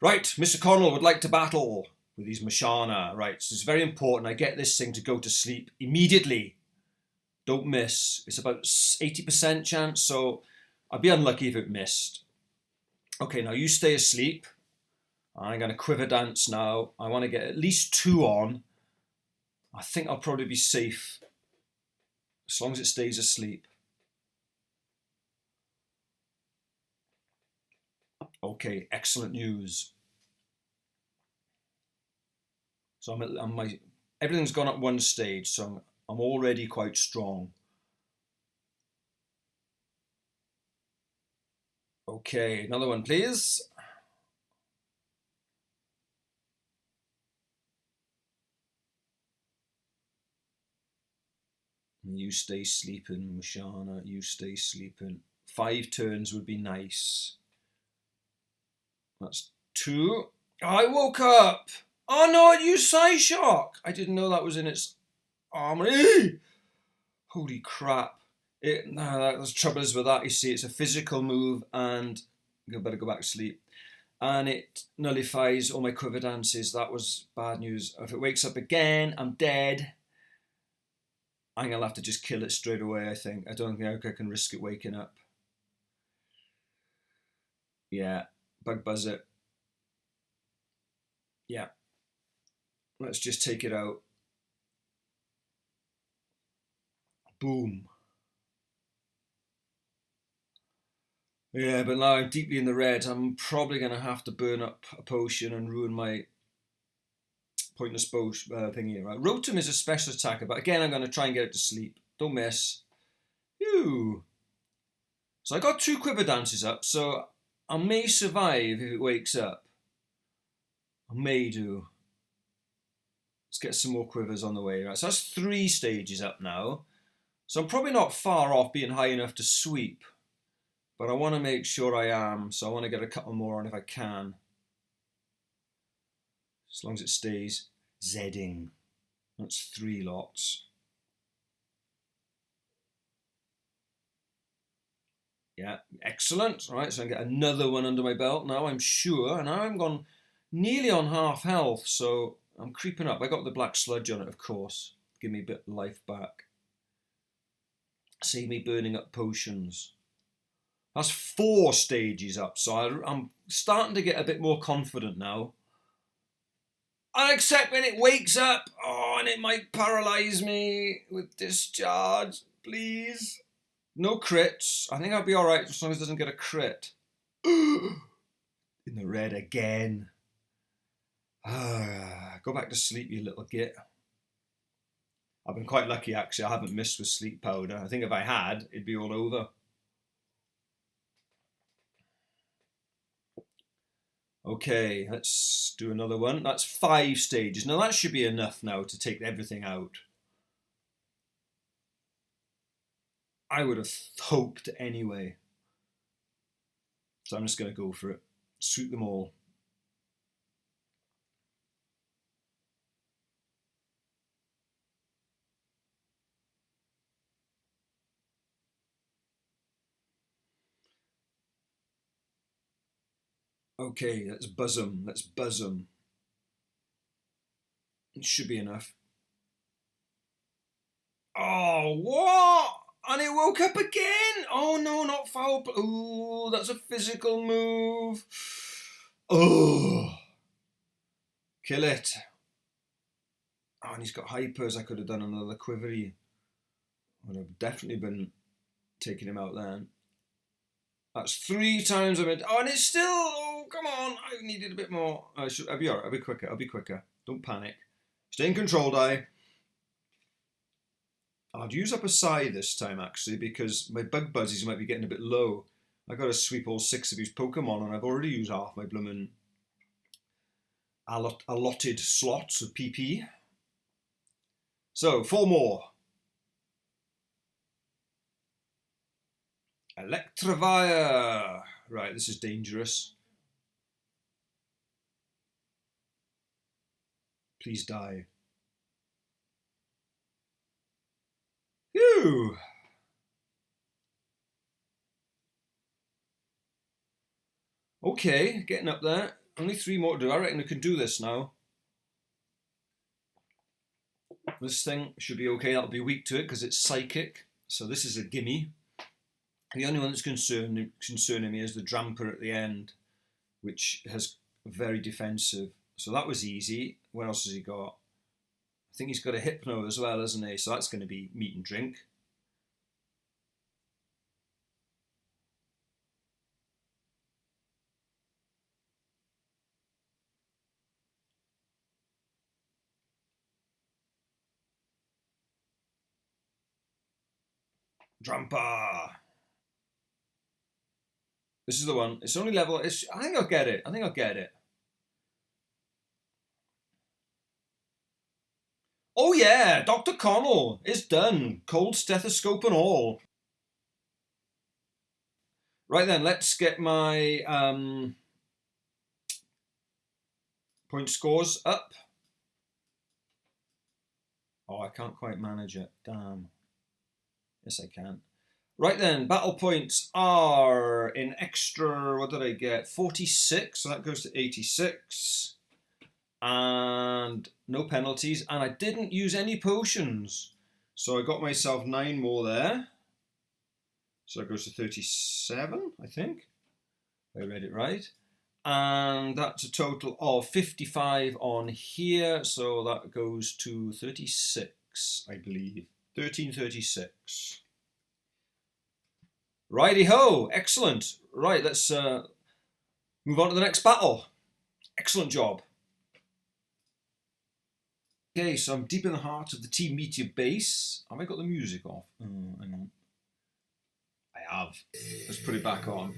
Right, Mr. Connell would like to battle with these Mashana. Right, so it's very important I get this thing to go to sleep immediately. Don't miss. It's about 80% chance, so I'd be unlucky if it missed. Okay, now you stay asleep. I'm going to quiver dance now. I want to get at least 2 on. I think I'll probably be safe as long as it stays asleep. Okay, excellent news. So everything's gone up 1 stage, so I'm already quite strong. Okay, another one, please. You stay sleeping, Mashana. You stay sleeping. 5 turns would be nice. That's 2. I woke up. Oh no, it used Psyshock. I didn't know that was in its armor. Holy crap. The trouble is with that, you see, it's a physical move and I better go back to sleep. And it nullifies all my quiver dances. That was bad news. If it wakes up again, I'm dead. I'm going to have to just kill it straight away, I think. I don't think I can risk it waking up. Yeah, bug buzz it. Yeah. Let's just take it out. Boom. Yeah, but now I'm deeply in the red. I'm probably going to have to burn up a potion and ruin my pointless bow thingy. Right? Rotom is a special attacker, but again, I'm going to try and get it to sleep. Don't miss. Phew. So I got 2 quiver dances up, so I may survive if it wakes up. I may do. Let's get some more quivers on the way. Right, so that's 3 stages up now. So I'm probably not far off being high enough to sweep. But I want to make sure I am, so I want to get a couple more on if I can. As long as it stays Zedding. That's 3 lots. Yeah, excellent. All right, so I get another one under my belt now, I'm sure. And now I'm gone nearly on half health, so I'm creeping up. I got the black sludge on it, of course. Give me a bit of life back. Save me burning up potions. That's 4 stages up, so I'm starting to get a bit more confident now. Except when it wakes up, and it might paralyse me with discharge, please. No crits. I think I'll be alright as long as it doesn't get a crit. In the red again. Go back to sleep, you little git. I've been quite lucky, actually. I haven't missed with sleep powder. I think if I had, it'd be all over. Okay, let's do another one. That's 5 stages. Now that should be enough now to take everything out. I would have hoped anyway. So I'm just going to go for it. Sweep them all. Okay, let's buzz them. Let's buzz them. It should be enough. Oh, what? And it woke up again? Oh no, not foul play. Ooh, that's a physical move. Oh. Kill it. Oh, and he's got hypers. I could have done another quivery. Would have definitely been taking him out then. That's 3 times I meant. Oh, and it's still. Oh, come on. I needed a bit more. I'll be alright. I'll be quicker. I'll be quicker. Don't panic. Stay in control, die. I'd use up a Psy this time, actually, because my bug buzzies might be getting a bit low. I got to sweep all 6 of these Pokemon, and I've already used half my bloomin' allotted slots of PP. So, 4 more. Electivire. Right, this is dangerous. Please die. Phew. Okay, getting up there. Only 3 more to do. I reckon we can do this now. This thing should be okay. That'll be weak to it because it's psychic. So this is a gimme. The only one that's concerning me is the Dramper at the end, which has very defensive. So that was easy. What else has he got? I think he's got a Hypno as well, hasn't he? So that's going to be meat and drink. Dramper. This is the one. It's only level. I think I'll get it. I think I'll get it. Oh yeah, Dr. Connell. It's done. Cold stethoscope and all. Right then, let's get my point scores up. Oh, I can't quite manage it. Damn. Yes, I can. Right then, battle points are in extra, what did I get? 46, so that goes to 86. And no penalties. And I didn't use any potions. So I got myself 9 more there. So that goes to 37, I think. If I read it right. And that's a total of 55 on here. So that goes to 36, I believe. 1336. Righty-ho, excellent. Right, let's move on to the next battle. Excellent job. Okay, so I'm deep in the heart of the Team Meteor base. Have I got the music off? Oh, hang on. I have. Let's put it back on.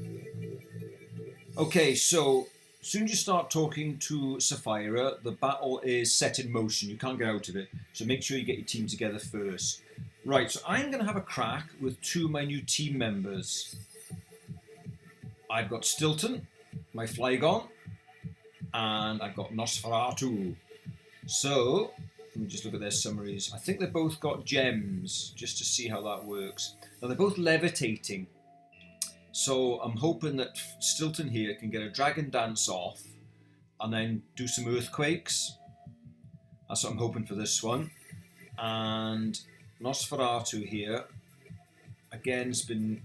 Okay, so as soon as you start talking to Sapphira, the battle is set in motion. You can't get out of it. So make sure you get your team together first. Right, so I'm going to have a crack with 2 of my new team members. I've got Stilton, my Flygon, and I've got Nosferatu. So, let me just look at their summaries. I think they've both got gems, just to see how that works. Now, they're both levitating. So I'm hoping that Stilton here can get a dragon dance off and then do some earthquakes. That's what I'm hoping for this one. And Nosferatu here, again, has been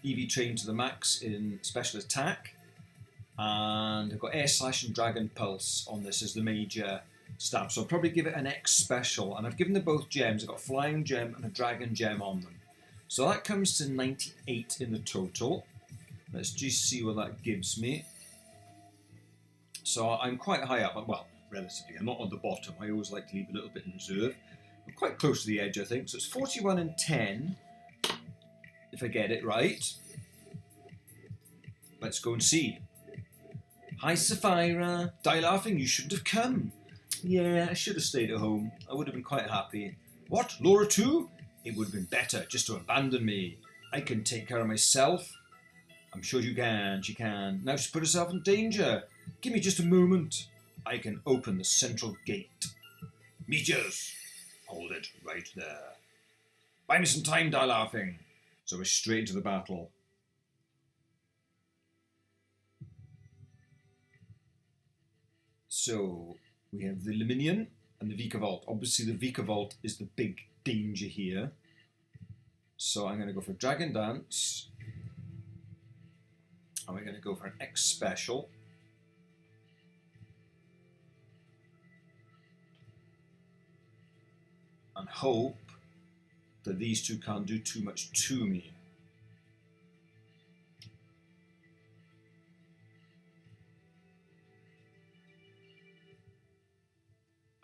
EV trained to the max in special attack. And I've got air slash and dragon pulse on this as the major stab. So I'll probably give it an X special. And I've given them both gems. I've got a flying gem and a dragon gem on them. So that comes to 98 in the total. Let's just see what that gives me. So I'm quite high up. Well, relatively. I'm not on the bottom. I always like to leave a little bit in reserve. I'm quite close to the edge, I think. So it's 41 and 10, if I get it right. Let's go and see. Hi, Sapphira. Die laughing, you shouldn't have come. Yeah, I should have stayed at home. I would have been quite happy. What, Laura too? It would have been better just to abandon me. I can take care of myself. I'm sure you can, she can. Now she's put herself in danger. Give me just a moment. I can open the central gate. Meteors! Hold it right there. Buy me some time, Die laughing. So we're straight into the battle. So we have the Luminion and the Vika Vault. Obviously the Vika Vault is the big danger here. So I'm going to go for Dragon Dance. And we're going to go for an X Special. And hope that these two can't do too much to me.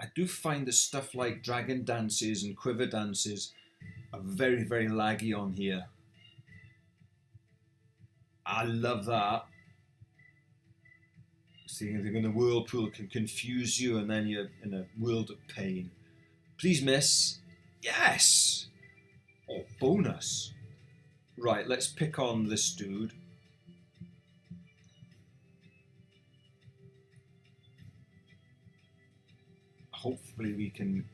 I do find that stuff like dragon dances and quiver dances are very, very laggy on here. I love that. Seeing they're in a whirlpool can confuse you and then you're in a world of pain. Please miss. Yes! Oh, bonus. Right, let's pick on this dude. Hopefully we can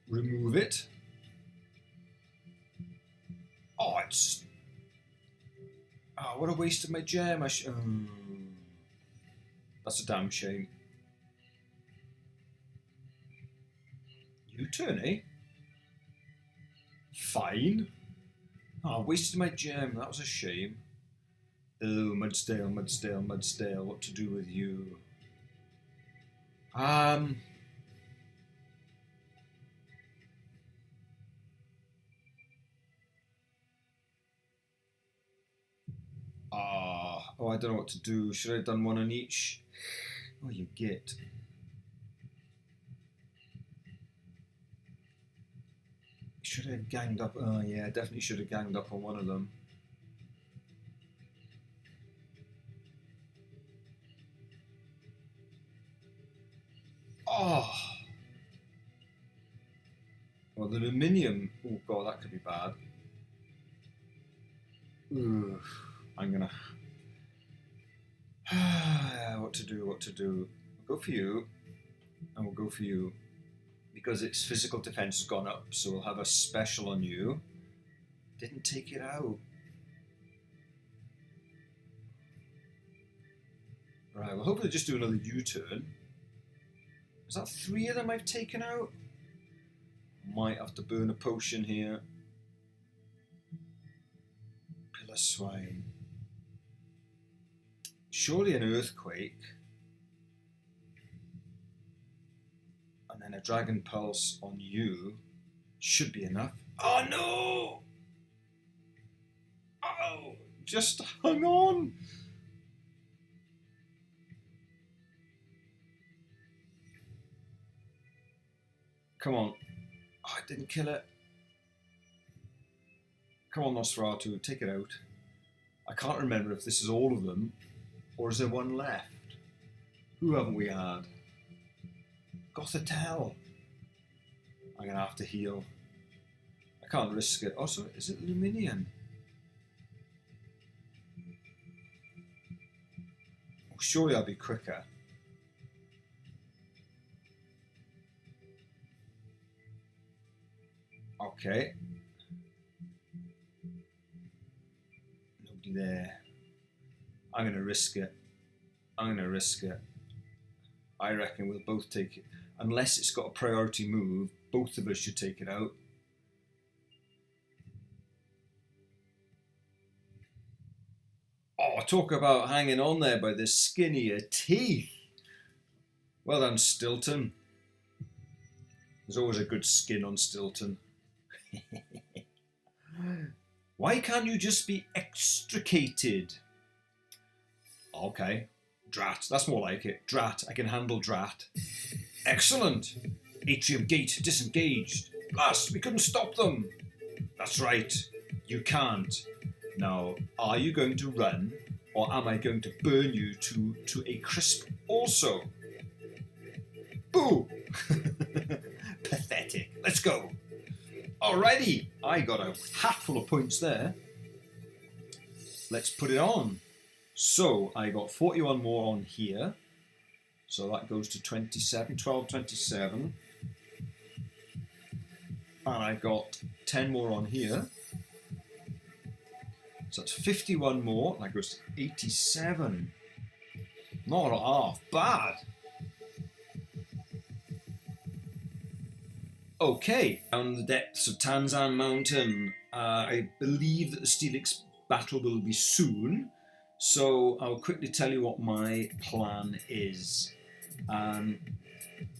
remove it. Oh, it's... Oh, what a waste of my gem. That's a damn shame. U-turn, eh? Fine. Oh, I wasted my gem. That was a shame. Oh, Mudsdale, Mudsdale, Mudsdale. What to do with you? Oh, I don't know what to do. Should I have done one on each? Oh, you git. Should I have ganged up? Oh, yeah, definitely should have ganged up on one of them. Oh! Well, the aluminium. Oh, God, that could be bad. Oof. I'm gonna... what to do, what to do. We'll go for you, and we'll go for you. Because its physical defense has gone up, so we'll have a special on you. Didn't take it out. Right, well, hopefully just do another U-turn. Is that 3 of them I've taken out? Might have to burn a potion here. Pillar Swine. Surely an earthquake. And then a dragon pulse on you should be enough. Oh no! Oh, just hung on. Come on. Oh, I didn't kill it. Come on, Nosferatu, take it out. I can't remember if this is all of them, or is there one left? Who haven't we had? Gothitelle. I'm going to have to heal. I can't risk it. Also, is it Luminion? Oh, surely I'll be quicker. Okay. Nobody there. I'm going to risk it. I'm going to risk it. I reckon we'll both take it. Unless it's got a priority move, both of us should take it out. Oh, talk about hanging on there by the skin of your teeth. Well done, Stilton. There's always a good skin on Stilton. Why can't you just be extricated? Okay. Drat. That's more like it. Drat. I can handle Drat. Excellent. Atrium gate disengaged. Blast. We couldn't stop them. That's right. You can't. Now, are you going to run, or am I going to burn you to a crisp also? Boo! Pathetic. Let's go. Alrighty. I got a hatful of points there. Let's put it on. So I got 41 more on here. So that goes to 27, 12, 27. And I got 10 more on here. So that's 51 more. That goes to 87. Not half bad. Okay, down the depths of Tanzan Mountain. I believe that the Steelix battle will be soon. So I'll quickly tell you what my plan is. I'm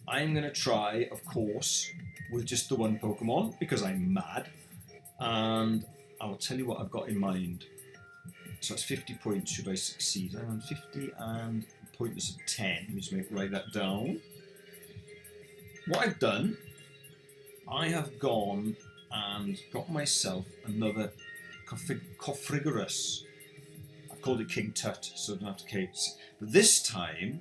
going to try, of course, with just the one Pokemon, because I'm mad. And I'll tell you what I've got in mind. So it's 50 points should I succeed. I'm on 50 and pointless of 10. Let me just write that down. What I've done, I have gone and got myself another Cofrigorus. I've called it King Tut, so I don't have to case. But this time,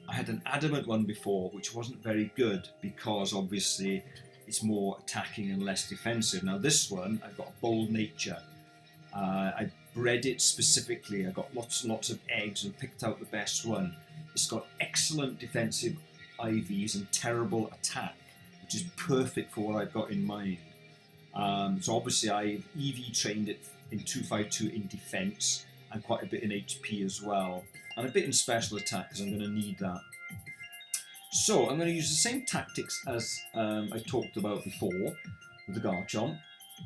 I had an adamant one before, which wasn't very good because obviously it's more attacking and less defensive. Now this one, I've got a bold nature. I bred it specifically. I got lots and lots of eggs and picked out the best one. It's got excellent defensive IVs and terrible attack, which is perfect for what I've got in mind. So obviously I've EV trained it in 252 in defense and quite a bit in HP as well, and a bit in special attack because I'm going to need that. So I'm going to use the same tactics as I talked about before with the Garchomp.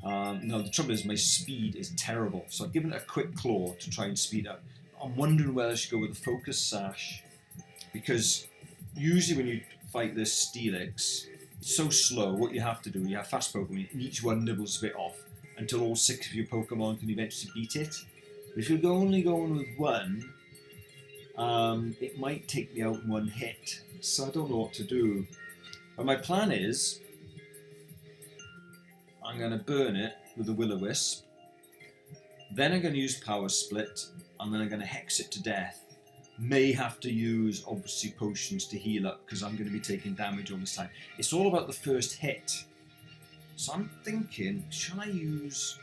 Now the trouble is my speed is terrible, so I've given it a quick claw to try and speed up. I'm wondering whether I should go with the Focus Sash, because usually when you fight this Steelix, it's so slow. What you have to do, you have fast Pokemon, and each one nibbles a bit off until all 6 of your Pokemon can eventually beat it. But if you're only going with one, it might take me out in one hit. So I don't know what to do. But my plan is, I'm going to burn it with a Will-O-Wisp. Then I'm going to use Power Split, and then I'm going to hex it to death. May have to use, obviously, potions to heal up, because I'm going to be taking damage all this time. It's all about the first hit. So I'm thinking, shall I use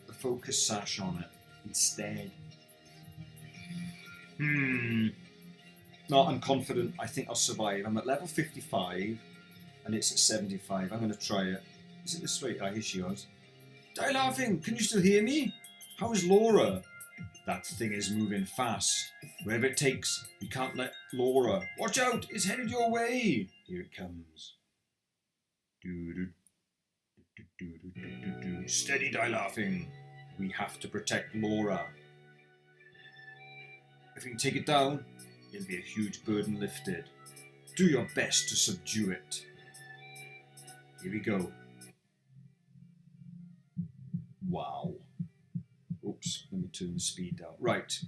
the Focus Sash on it instead? No, I'm confident. I think I'll survive. I'm at level 55, and it's at 75. I'm going to try it. Is it this way? Ah, here she goes. Die laughing! Can you still hear me? How is Laura? That thing is moving fast. Wherever it takes, you can't let Laura. Watch out! It's headed your way! Here it comes. Steady, Die laughing. We have to protect Laura. If we can take it down, it'll be a huge burden lifted. Do your best to subdue it. Here we go. Wow. Oops, let me turn the speed down. Right,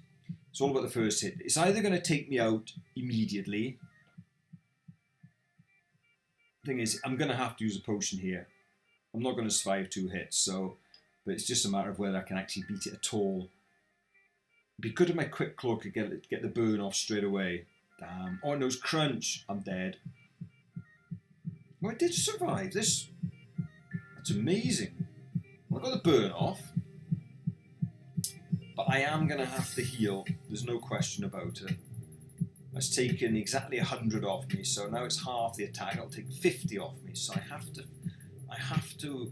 it's all about the first hit. It's either going to take me out immediately. Thing is, I'm going to have to use a potion here. I'm not going to survive 2 hits, but it's just a matter of whether I can actually beat it at all. It'd be good if my Quick Claw could get the burn off straight away. Damn. Oh, no, it's Crunch. I'm dead. Well, I did survive this. That's amazing. Well, I got the burn off. But I am going to have to heal. There's no question about it. That's taken exactly 100 off me, so now it's half the attack. It'll take 50 off me, so I have to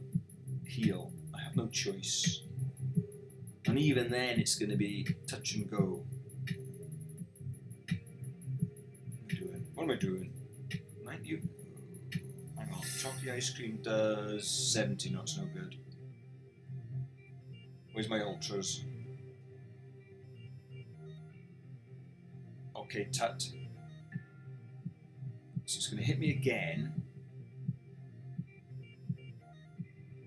heal. I have no choice. And even then it's going to be touch and go. What am I doing? 90. Hang on. Chocolate ice cream does 70 knots, no good. Where's my ultras? Okay, tut. So it's going to hit me again.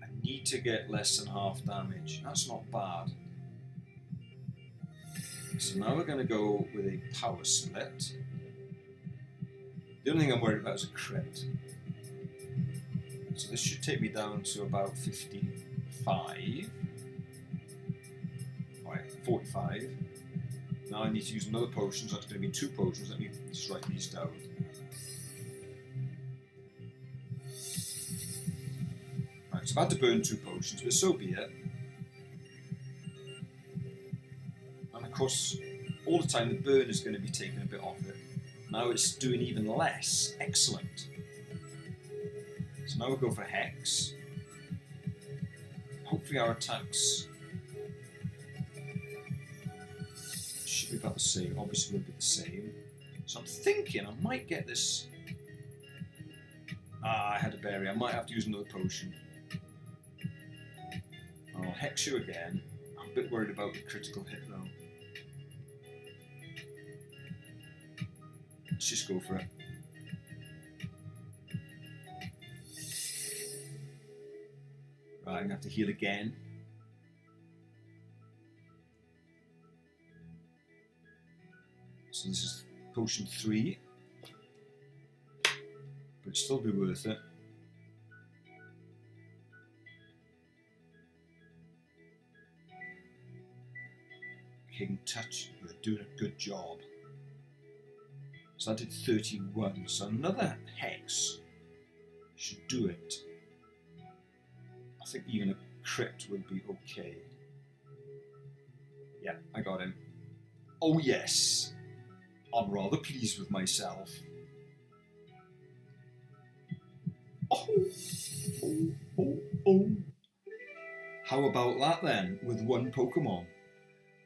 I need to get less than half damage. That's not bad. So now we're going to go with a power split. The only thing I'm worried about is a crit. So this should take me down to about 55. Alright, 45. Now I need to use another potion, so that's going to be 2 potions. Let me just write these down. Right, so I've had to burn 2 potions, but so be it. And of course, all the time the burn is going to be taking a bit off it. Now it's doing even less. Excellent. So now we'll go for Hex. Hopefully our attacks should be about the same. Obviously will be the same. So I'm thinking I might get this. I had a berry. I might have to use another potion. I'll Hex you again. I'm a bit worried about the critical hit though. Let's just go for it. Right, I'm going to have to heal again. So this is potion 3. But it'd still be worth it. King Touch, you're doing a good job. So I did 31, so another Hex should do it. I think even a crit would be okay. Yeah, I got him. Oh yes, I'm rather pleased with myself. Oh, oh, oh, oh. How about that then, with 1 Pokemon?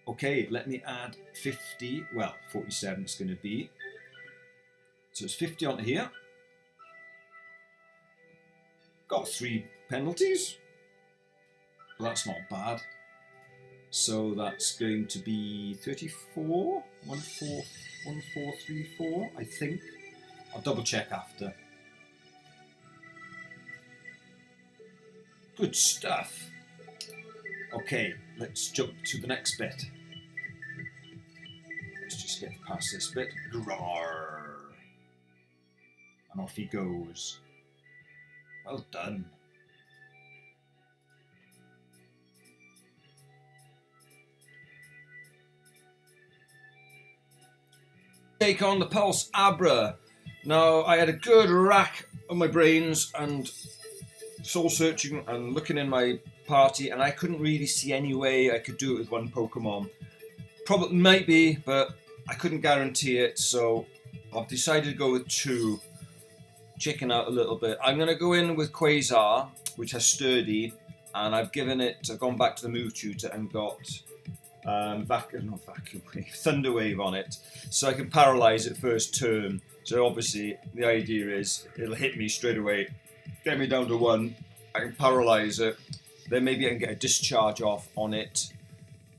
Okay, let me add 50, well, 47 it's going to be. So it's 50 onto here. Got 3 penalties. Well, that's not bad. So that's going to be 34, 1434, I think. I'll double check after. Good stuff. Okay, let's jump to the next bit. Let's just get past this bit. Grawr. And off he goes. Well done. Take on the Pulse Abra. Now, I had a good rack of my brains and soul searching and looking in my party, and I couldn't really see any way I could do it with 1 Pokemon. Probably might be, but I couldn't guarantee it, so I've decided to go with 2. Chicken out a little bit. I'm going to go in with Quasar, which has Sturdy, and I've gone back to the move tutor and got Thunder Wave on it, so I can paralyze it first turn. So obviously the idea is it'll hit me straight away, get me down to 1, I can paralyze it, then maybe I can get a discharge off on it,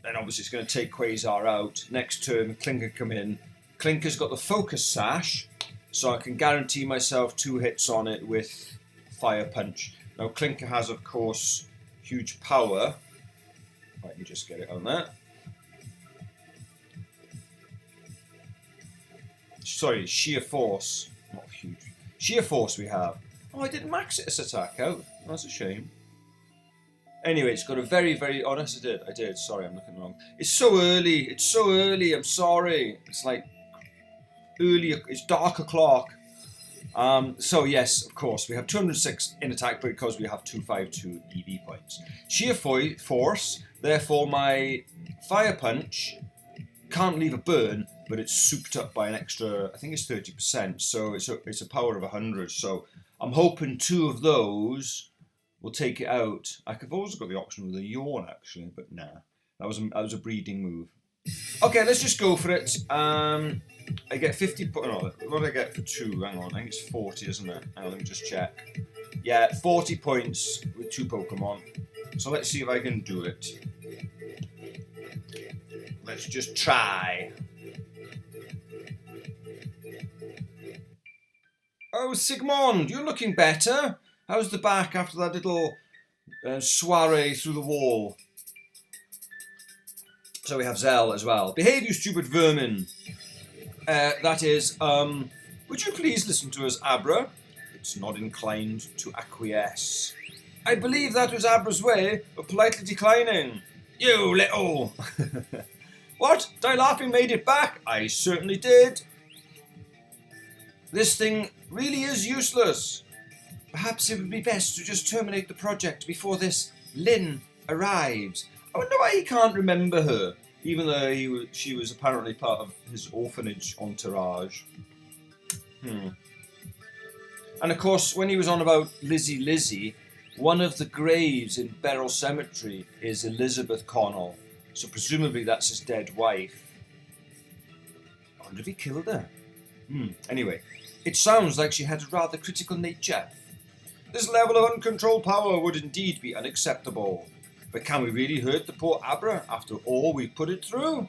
then obviously it's going to take Quasar out. Next turn Clinker come in. Clinker's got the Focus Sash, so I can guarantee myself 2 hits on it with Fire Punch. Now Clinker has of course huge power. Let me just get it on there. Sorry, Sheer Force. Not huge. Sheer Force we have. Oh, I didn't max its attack out. That's a shame. Anyway, it's got a very, very... Oh, yes, I did. Sorry, I'm looking wrong. It's so early. It's so early. I'm sorry. It's like early. It's dark o'clock. So, yes, of course, we have 206 in attack because we have 252 EV points. Sheer Force. Therefore, my Fire Punch can't leave a burn, but it's souped up by an extra, I think it's 30%, so it's a power of 100, so I'm hoping 2 of those will take it out. I've also got the option with a Yawn, actually, but nah. That was a breeding move. Okay, let's just go for it. I get 50. No, what did I get for 2? Hang on, I think it's 40, isn't it? Hang on, let me just check. Yeah, 40 points with 2 Pokemon. So let's see if I can do it. Let's just try. Oh, Sigmund, you're looking better. How's the back after that little soiree through the wall? So we have Zell as well. Behave, you stupid vermin. That is, would you please listen to us, Abra? It's not inclined to acquiesce. I believe that was Abra's way of politely declining. You little... What? Laughing made it back? I certainly did. This thing really is useless. Perhaps it would be best to just terminate the project before this Lynn arrives. I wonder why he can't remember her, even though she was apparently part of his orphanage entourage. And of course, when he was on about Lizzie, one of the graves in Beryl Cemetery is Elizabeth Connell. So presumably that's his dead wife. I wonder if he killed her. Anyway, it sounds like she had a rather critical nature. This level of uncontrolled power would indeed be unacceptable. But can we really hurt the poor Abra after all we put it through?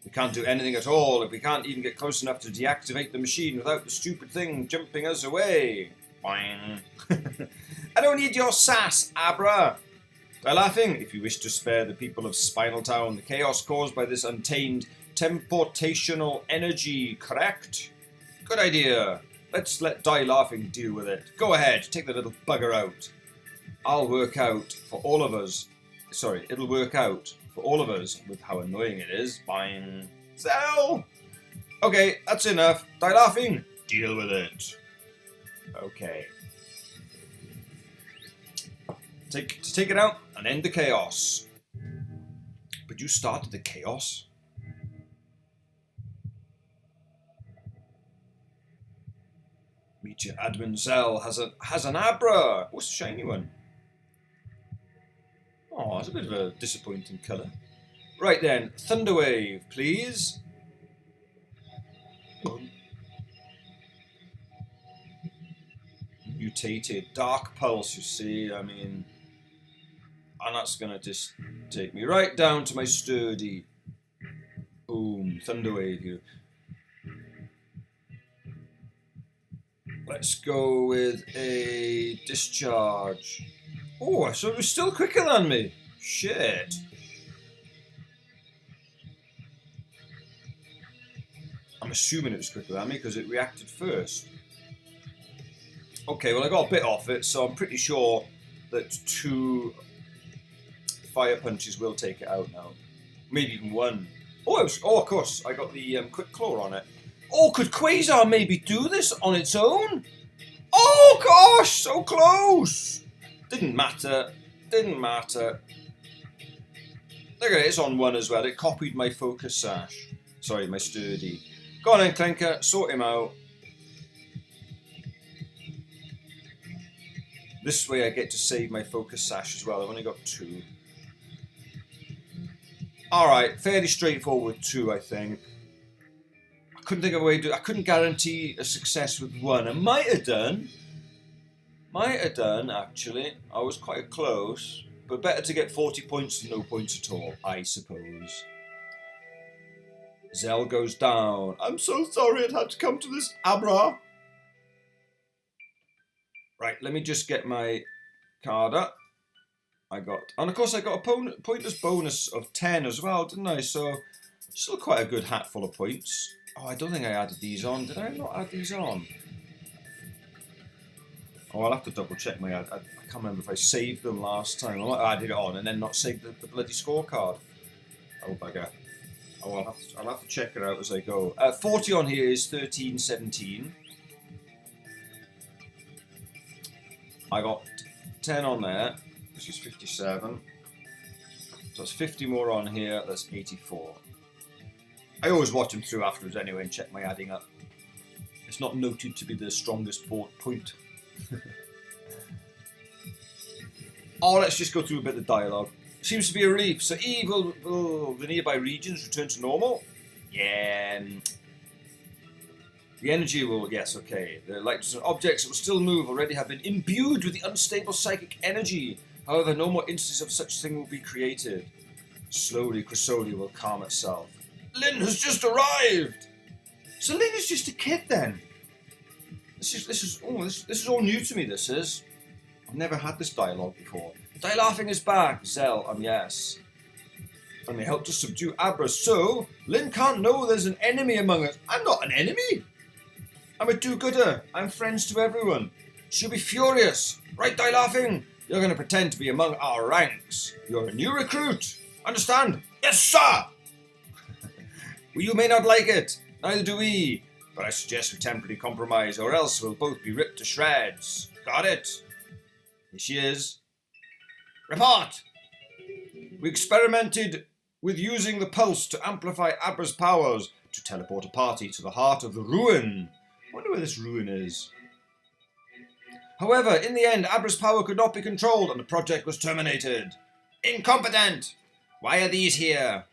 We can't do anything at all if we can't even get close enough to deactivate the machine without the stupid thing jumping us away. Boing. I don't need your sass, Abra. Die laughing, if you wish to spare the people of Spinal Town the chaos caused by this untamed temportational energy, correct? Good idea. Let's let Die Laughing deal with it. Go ahead, take the little bugger out. I'll work out for all of us. Sorry, it'll work out for all of us with how annoying it is. Fine. Sell! Okay, that's enough. Die Laughing, deal with it. Okay. Take it out and end the chaos. But you started the chaos? Meet your admin Zell has an Abra. What's the shiny one? Oh, it's a bit of a disappointing colour. Right then, Thunderwave, please. Mutated Dark Pulse, you see, I mean, and that's going to just take me right down to my sturdy. Boom, Thunderwave you. Let's go with a Discharge. Oh, so it was still quicker than me. Shit. I'm assuming it was quicker than me because it reacted first. Okay, well I got a bit off it, so I'm pretty sure that 2 Fire Punches will take it out now. Maybe even 1. Oh, of course, I got the Quick Claw on it. Oh, could Quasar maybe do this on its own? Oh gosh, so close! Didn't matter. Didn't matter. Look at it, it's on 1 as well. It copied my Focus Sash. Sorry, my Sturdy. Go on then, Clinker, sort him out. This way I get to save my Focus Sash as well. I've only got 2. Alright, fairly straightforward 2, I think. I couldn't think of a way to do it. I couldn't guarantee a success with 1. I might have done. Might have done, actually. I was quite close. But better to get 40 points than no points at all, I suppose. Zell goes down. I'm so sorry it had to come to this, Abra. Right, let me just get my card up. And of course I got a pointless bonus of 10 as well, didn't I? So, still quite a good hatful of points. Oh, I don't think I added these on. Did I not add these on? Oh, I'll have to double check my ad. I can't remember if I saved them last time. I might have added it on and then not saved the bloody scorecard. Oh, bugger. Oh, I'll have to check it out as I go. 40 on here is 13-17. I got 10 on there, which is 57. So that's 50 more on here, that's 84. I always watch them through afterwards anyway and check my adding up. It's not noted to be the strongest point. Oh, let's just go through a bit of dialogue. Seems to be a relief. So Eve will the nearby regions return to normal? Yeah. The energy will, yes, okay. The lights and objects that will still move already have been imbued with the unstable psychic energy. However, no more instances of such thing will be created. Slowly, Chrysoli will calm itself. Lynn has just arrived! So Lynn is just a kid then? This is all new to me, this is. I've never had this dialogue before. Laughing is back, Zell, yes. And they helped to subdue Abra, so Lynn can't know there's an enemy among us. I'm not an enemy! I'm a do-gooder. I'm friends to everyone. She'll be furious. Right, Laughing? You're going to pretend to be among our ranks. You're a new recruit. Understand? Yes, sir! Well, you may not like it. Neither do we. But I suggest we temporarily compromise, or else we'll both be ripped to shreds. Got it? Here she is. Report! We experimented with using the pulse to amplify Abra's powers to teleport a party to the heart of the ruin. I wonder where this ruin is. However, in the end, Abra's power could not be controlled and the project was terminated. Incompetent! Why are these here?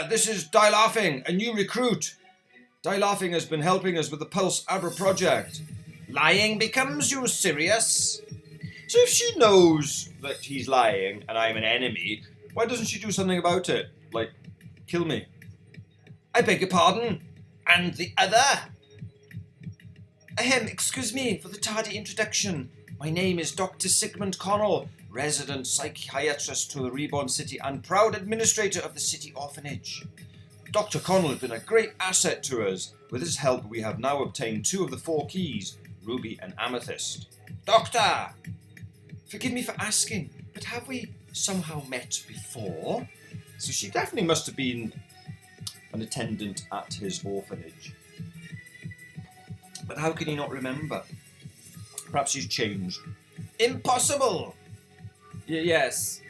This is Laughing, a new recruit. Laughing has been helping us with the Pulse Abra project. Lying becomes you serious? So if she knows that he's lying and I'm an enemy, why doesn't she do something about it? Like, kill me. I beg your pardon. And the other? Excuse me for the tardy introduction. My name is Dr. Sigmund Connell, resident psychiatrist to the Reborn City and proud administrator of the City Orphanage. Dr. Connell has been a great asset to us. With his help, we have now obtained 2 of the 4 keys, Ruby and Amethyst. Doctor! Forgive me for asking, but have we somehow met before? So she definitely must have been an attendant at his orphanage. But how can he not remember? Perhaps he's changed. Impossible! Yes.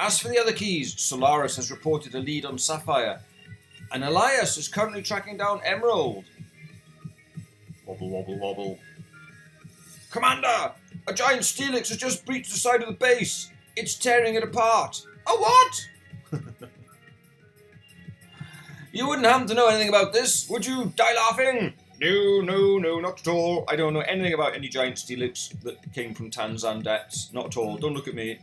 As for the other keys, Solaris has reported a lead on Sapphire, and Elias is currently tracking down Emerald. Wobble, wobble, wobble. Commander! A giant Steelix has just breached the side of the base. It's tearing it apart. A what? You wouldn't happen to know anything about this, would you, Laughing? No, not at all. I don't know anything about any giant Steelix that came from Tanzan depths. Not at all. Don't look at me.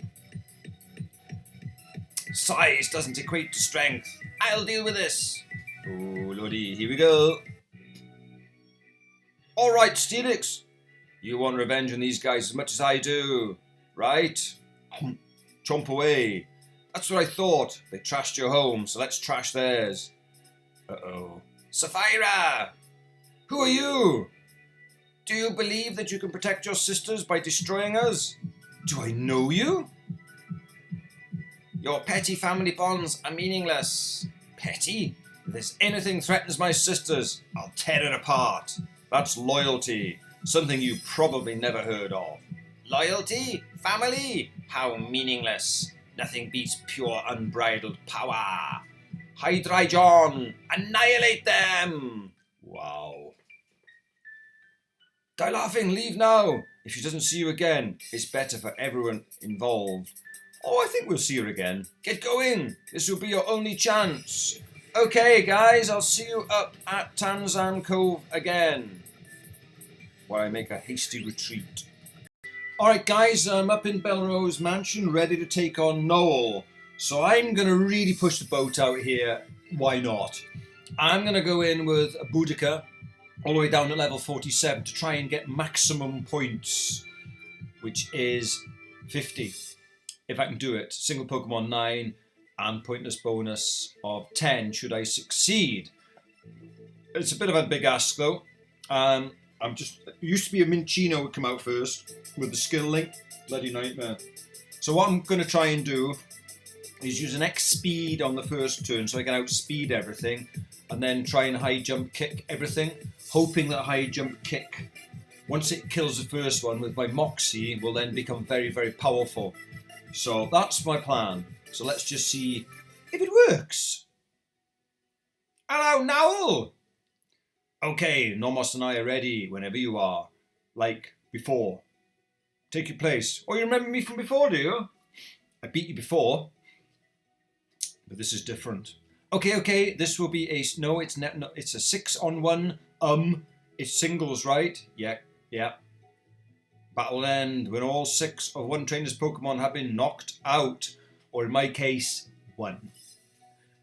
Size doesn't equate to strength. I'll deal with this. Oh, lordy, here we go. All right, Steelix. You want revenge on these guys as much as I do, right? Chomp away. That's what I thought. They trashed your home, so let's trash theirs. Uh-oh. Sapphira! Who are you? Do you believe that you can protect your sisters by destroying us? Do I know you? Your petty family bonds are meaningless. Petty? If there's anything threatens my sisters, I'll tear it apart. That's loyalty. Something you probably never heard of. Loyalty? Family? How meaningless. Nothing beats pure unbridled power. Hydreigon! Annihilate them! Wow. Laughing, leave now. If she doesn't see you again, it's better for everyone involved. Oh, I think we'll see her again. Get going. This will be your only chance. Okay, guys, I'll see you up at Tanzan Cove again, where I make a hasty retreat. Alright, guys, I'm up in Belrose Mansion, ready to take on Noel. So I'm going to really push the boat out here. Why not? I'm going to go in with a Boudica, all the way down to level 47 to try and get maximum points, which is 50. If I can do it. Single Pokemon 9 and pointless bonus of 10 should I succeed. It's a bit of a big ask though. It used to be a Minccino would come out first with the skill link. Bloody nightmare. So what I'm going to try and do is use an X speed on the first turn so I can outspeed everything, and then try and high jump kick everything, hoping that high jump kick, once it kills the first one with my Moxie, will then become very, very powerful. So that's my plan. So let's just see if it works. Hello, Noel! Okay, Nomos and I are ready whenever you are. Like before. Take your place. Oh, you remember me from before, do you? I beat you before, but this is different. Okay, this will be a... No, it's no, it's a 6-on-1. It's singles, right? Yeah. Battle end when all 6 of one trainer's Pokemon have been knocked out, or in my case, 1.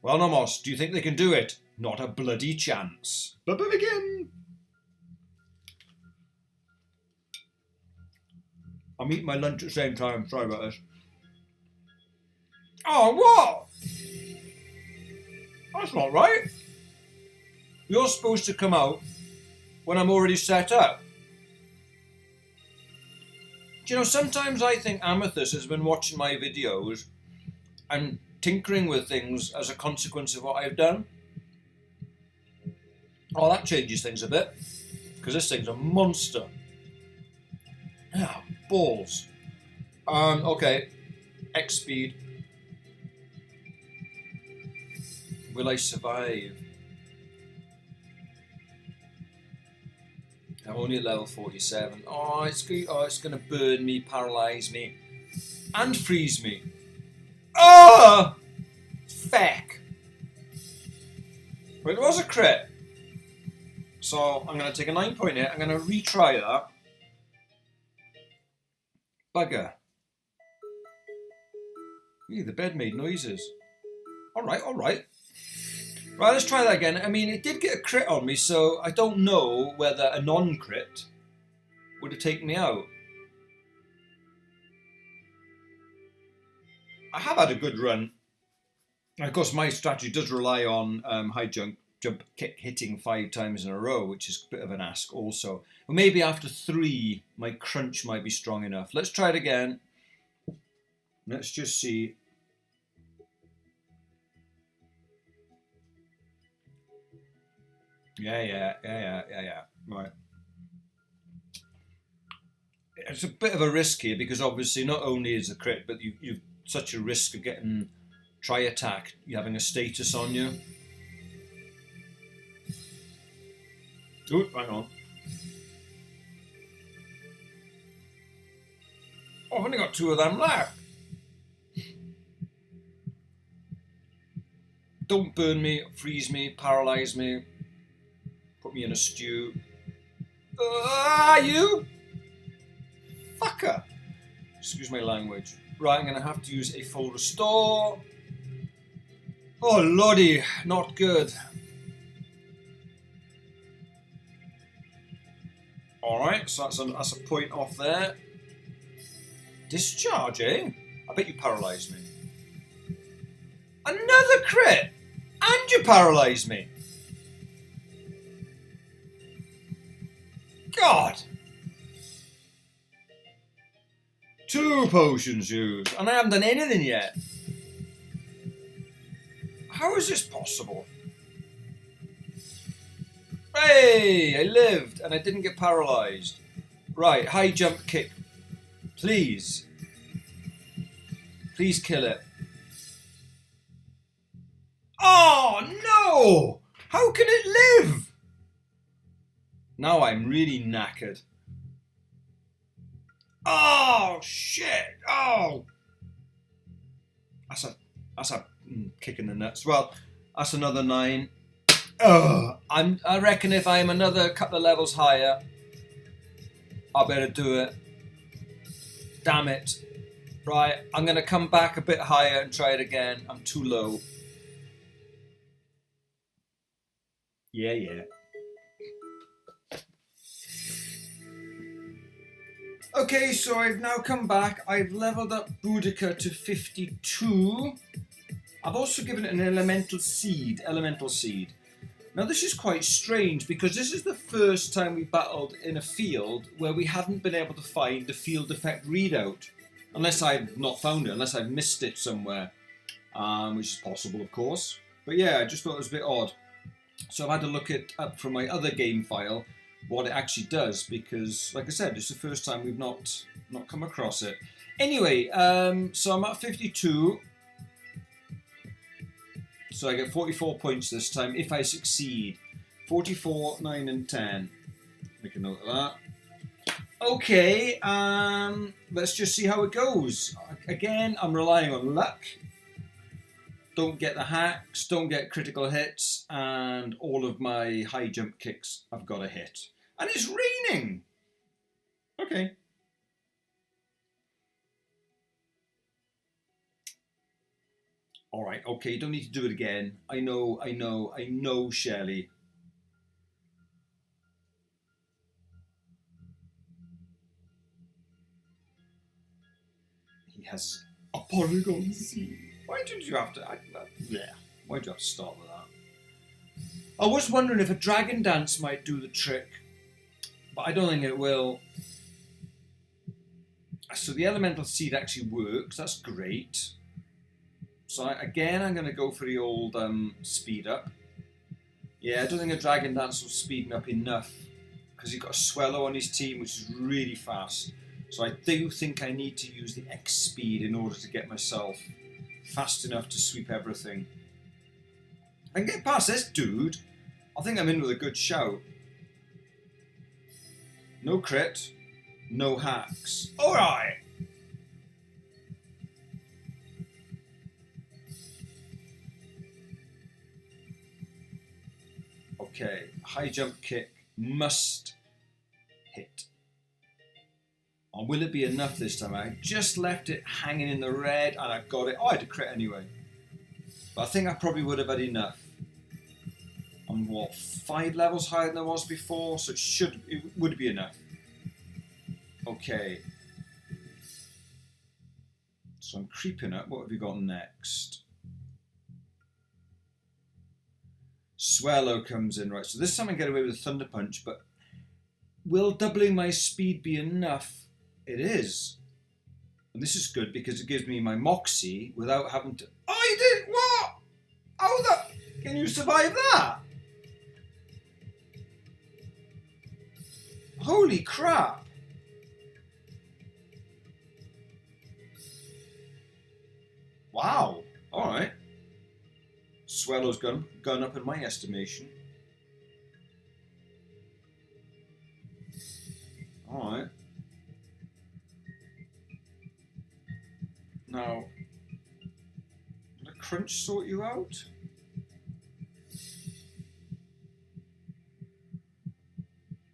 Well, Nomos, do you think they can do it? Not a bloody chance. But begin. I'm eating my lunch at the same time. Sorry about this. Oh, what? That's not right. You're supposed to come out when I'm already set up. Do you know, sometimes I think Amethyst has been watching my videos and tinkering with things as a consequence of what I've done. Oh, that changes things a bit, because this thing's a monster. Ah, balls. Okay, X speed. Will I survive? I'm only at level 47. Oh, it's going to burn me, paralyse me, and freeze me. Oh! Feck. But it was a crit. So I'm going to take a 9-point hit. I'm going to retry that. Bugger. Ew, the bed made noises. Alright. Right, let's try that again. I mean, it did get a crit on me, so I don't know whether a non-crit would have taken me out. I have had a good run. Of course, my strategy does rely on high jump kick hitting 5 times in a row, which is a bit of an ask also. Well, maybe after 3, my crunch might be strong enough. Let's try it again. Let's just see. Yeah. Right. It's a bit of a risk here because obviously not only is a crit, but you've such a risk of getting tri-attack, you having a status on you. Ooh, hang on. Oh, I've only got 2 of them left. Don't burn me, freeze me, paralyse me. Put me in a stew. You fucker! Excuse my language. Right, I'm going to have to use a full restore. Oh, lordy, not good. Alright, so that's a point off there. Discharge, eh? I bet you paralysed me. Another crit! And you paralysed me! God! 2 potions used, and I haven't done anything yet. How is this possible? Hey, I lived, and I didn't get paralysed. Right, high jump kick. Please. Please kill it. Oh, no! How can it live? Now I'm really knackered. Oh, shit! Oh! That's a kick in the nuts. Well, that's another 9. I reckon if I'm another couple of levels higher, I better do it. Damn it. Right, I'm going to come back a bit higher and try it again. I'm too low. Yeah. Okay, so I've now come back. I've leveled up Boudica to 52. I've also given it an elemental seed. Now this is quite strange because this is the first time we battled in a field where we haven't been able to find the field effect readout. Unless I've not found it, unless I've missed it somewhere. Which is possible, of course. But yeah, I just thought it was a bit odd. So I've had to look it up from my other game file, what it actually does, because, like I said, it's the first time we've not come across it. Anyway, so I'm at 52. So I get 44 points this time if I succeed. 44, 9 and 10. Make a note of that. Okay, let's just see how it goes. again, I'm relying on luck. Don't get the hacks, don't get critical hits, and all of my high jump kicks I've got a hit. And it's raining! Okay. Alright, okay, you don't need to do it again. I know, Shelley. He has a polygon seed. Why did you have to... yeah. Why'd you have to start with that? I was wondering if a dragon dance might do the trick, but I don't think it will. So the elemental seed actually works. That's great. So again, I'm going to go for the old speed up. Yeah, I don't think a dragon dance will speed me up enough because he's got a swallow on his team, which is really fast. So I do think I need to use the X speed in order to get myself fast enough to sweep everything. I can get past this dude. I think I'm in with a good shout. No crit, no hacks. Alright! Okay, high jump kick must hit. And will it be enough this time? I just left it hanging in the red and I got it. Oh, I had a crit anyway. But I think I probably would have had enough. I'm what, 5 levels higher than I was before, so it would be enough. Okay. So I'm creeping up. What have we got next? Swallow comes in, right? So this time I get away with a Thunder Punch, but will doubling my speed be enough? It is. And this is good because it gives me my Moxie without having to... Oh, you did? What? How the... Can you survive that? Holy crap. Wow. Alright. Swallow's gone up in my estimation. Alright. Now, will a crunch sort you out?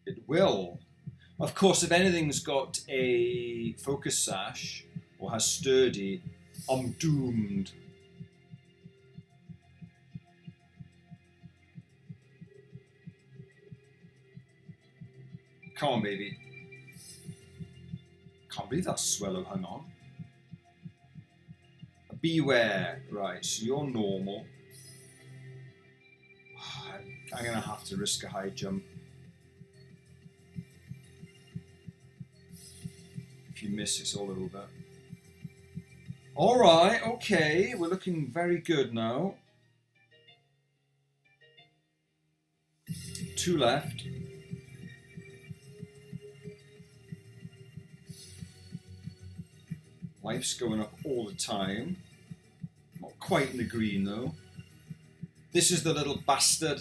It will. Of course, if anything's got a focus sash or has sturdy, I'm doomed. Come on, baby. Can't believe that swallow hung on. Beware. Right, so you're normal. I'm going to have to risk a high jump. If you miss, it's all over. Alright, okay. We're looking very good now. 2 left. Life's going up all the time. Not quite in the green though. This is the little bastard.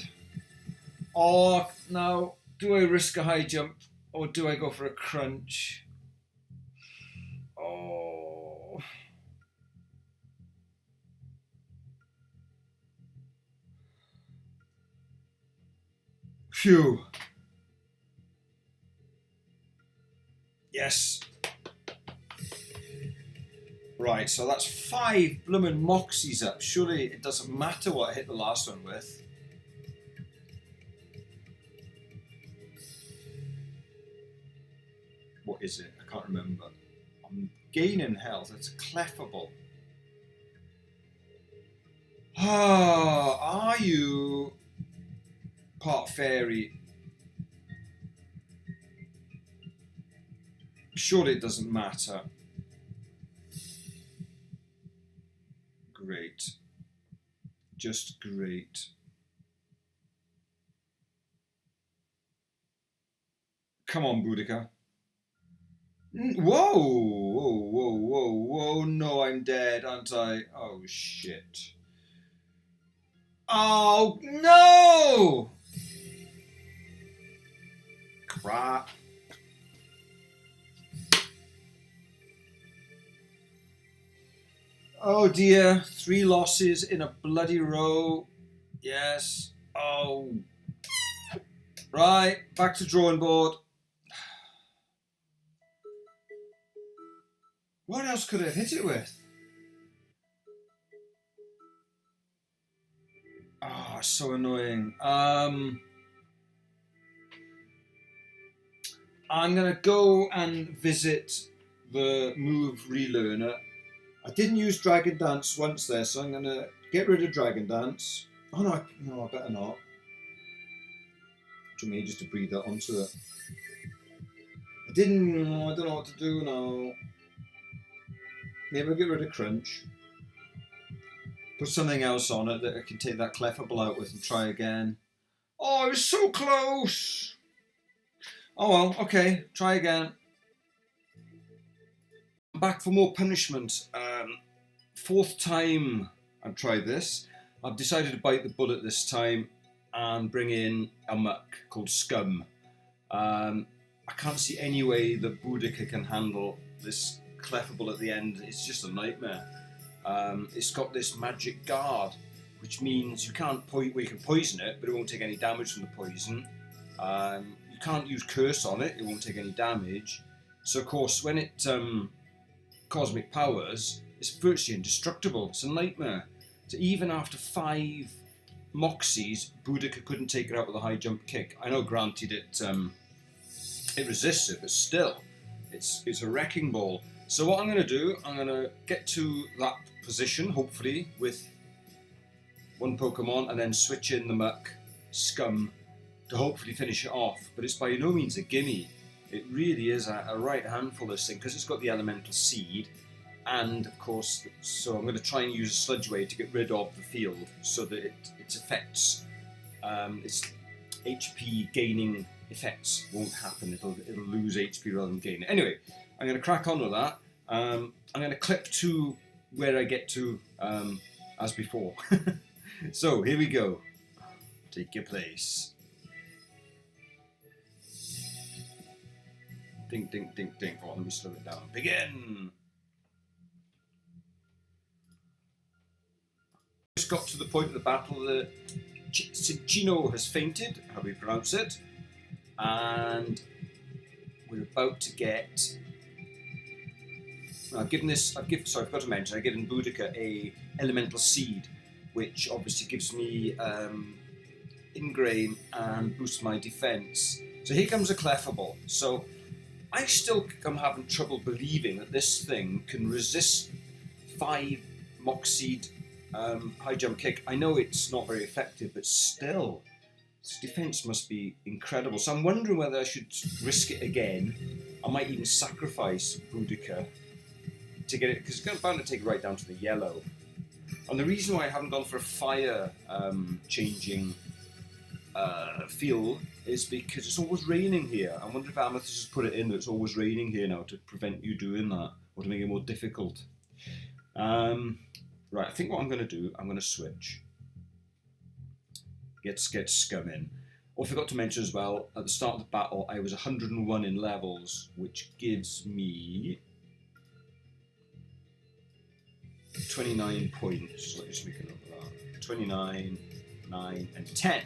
Oh, now, do I risk a high jump or do I go for a crunch? Oh. Phew. Yes. Right, so that's 5 bloomin' Moxies up. Surely it doesn't matter what I hit the last one with. What is it? I can't remember. I'm gaining health. It's cleffable. Ah, are you part fairy? Surely it doesn't matter. Great. Just great. Come on, Boudica. Whoa! Whoa, whoa, whoa, whoa. No, I'm dead, aren't I? Oh, shit. Oh, no! Crap. Oh dear, 3 losses in a bloody row. Yes. Oh. Right, back to drawing board. What else could I have hit it with? Oh, so annoying. I'm gonna go and visit the move relearner. I didn't use Dragon Dance once there, so I'm gonna get rid of Dragon Dance. Oh no, no, I better not. To me, just to breathe that onto it. I don't know what to do now. Maybe I'll get rid of Crunch. Put something else on it that I can take that Clefable out with and try again. Oh, it was so close! Oh well, okay, try again. I'm back for more punishment. 4th time I've tried this. I've decided to bite the bullet this time and bring in a muck called Scum. I can't see any way that Boudica can handle this Clefable at the end. It's just a nightmare. It's got this magic guard, which means you can poison it, but it won't take any damage from the poison. You can't use Curse on it; it won't take any damage. So, of course, when it cosmic powers, it's virtually indestructible. It's a nightmare. So even after 5 Moxies, Boudica couldn't take it out with a high jump kick. I know, granted, it resists it, but still, it's a wrecking ball. So what I'm going to do, I'm going to get to that position, hopefully, with one Pokemon, and then switch in the muck, Scum, to hopefully finish it off. But it's by no means a gimme. It really is a right handful, this thing, because it's got the Elemental Seed, and of course, so I'm going to try and use a Sludge Wave to get rid of the field, so that its effects, its HP gaining effects won't happen. It'll lose HP rather than gain it. Anyway, I'm going to crack on with that. I'm going to clip to where I get to as before. So here we go. Take your place. Ding, ding, ding, ding. Oh, let me slow it down. Begin! Just got to the point of the battle that Cinchino has fainted, how we pronounce it, and we're about to get. Sorry, I forgot to mention, I've given Boudica a Elemental Seed, which obviously gives me Ingrain and boosts my defense. So here comes a Clefable. So I still am having trouble believing that this thing can resist 5 Moxied high jump kick. I know it's not very effective, but still, its defense must be incredible. So I'm wondering whether I should risk it again. I might even sacrifice Boudica to get it, because it's bound to take it right down to the yellow. And the reason why I haven't gone for a fire changing field is because it's always raining here. I wonder if Amethyst has put it in that it's always raining here now to prevent you doing that, or to make it more difficult. Right, I think what I'm going to do, I'm going to switch. Get Scum in. Oh, I forgot to mention as well, at the start of the battle, I was 101 in levels, which gives me 29 points. So let's just make a note of that. 29, 9, and 10.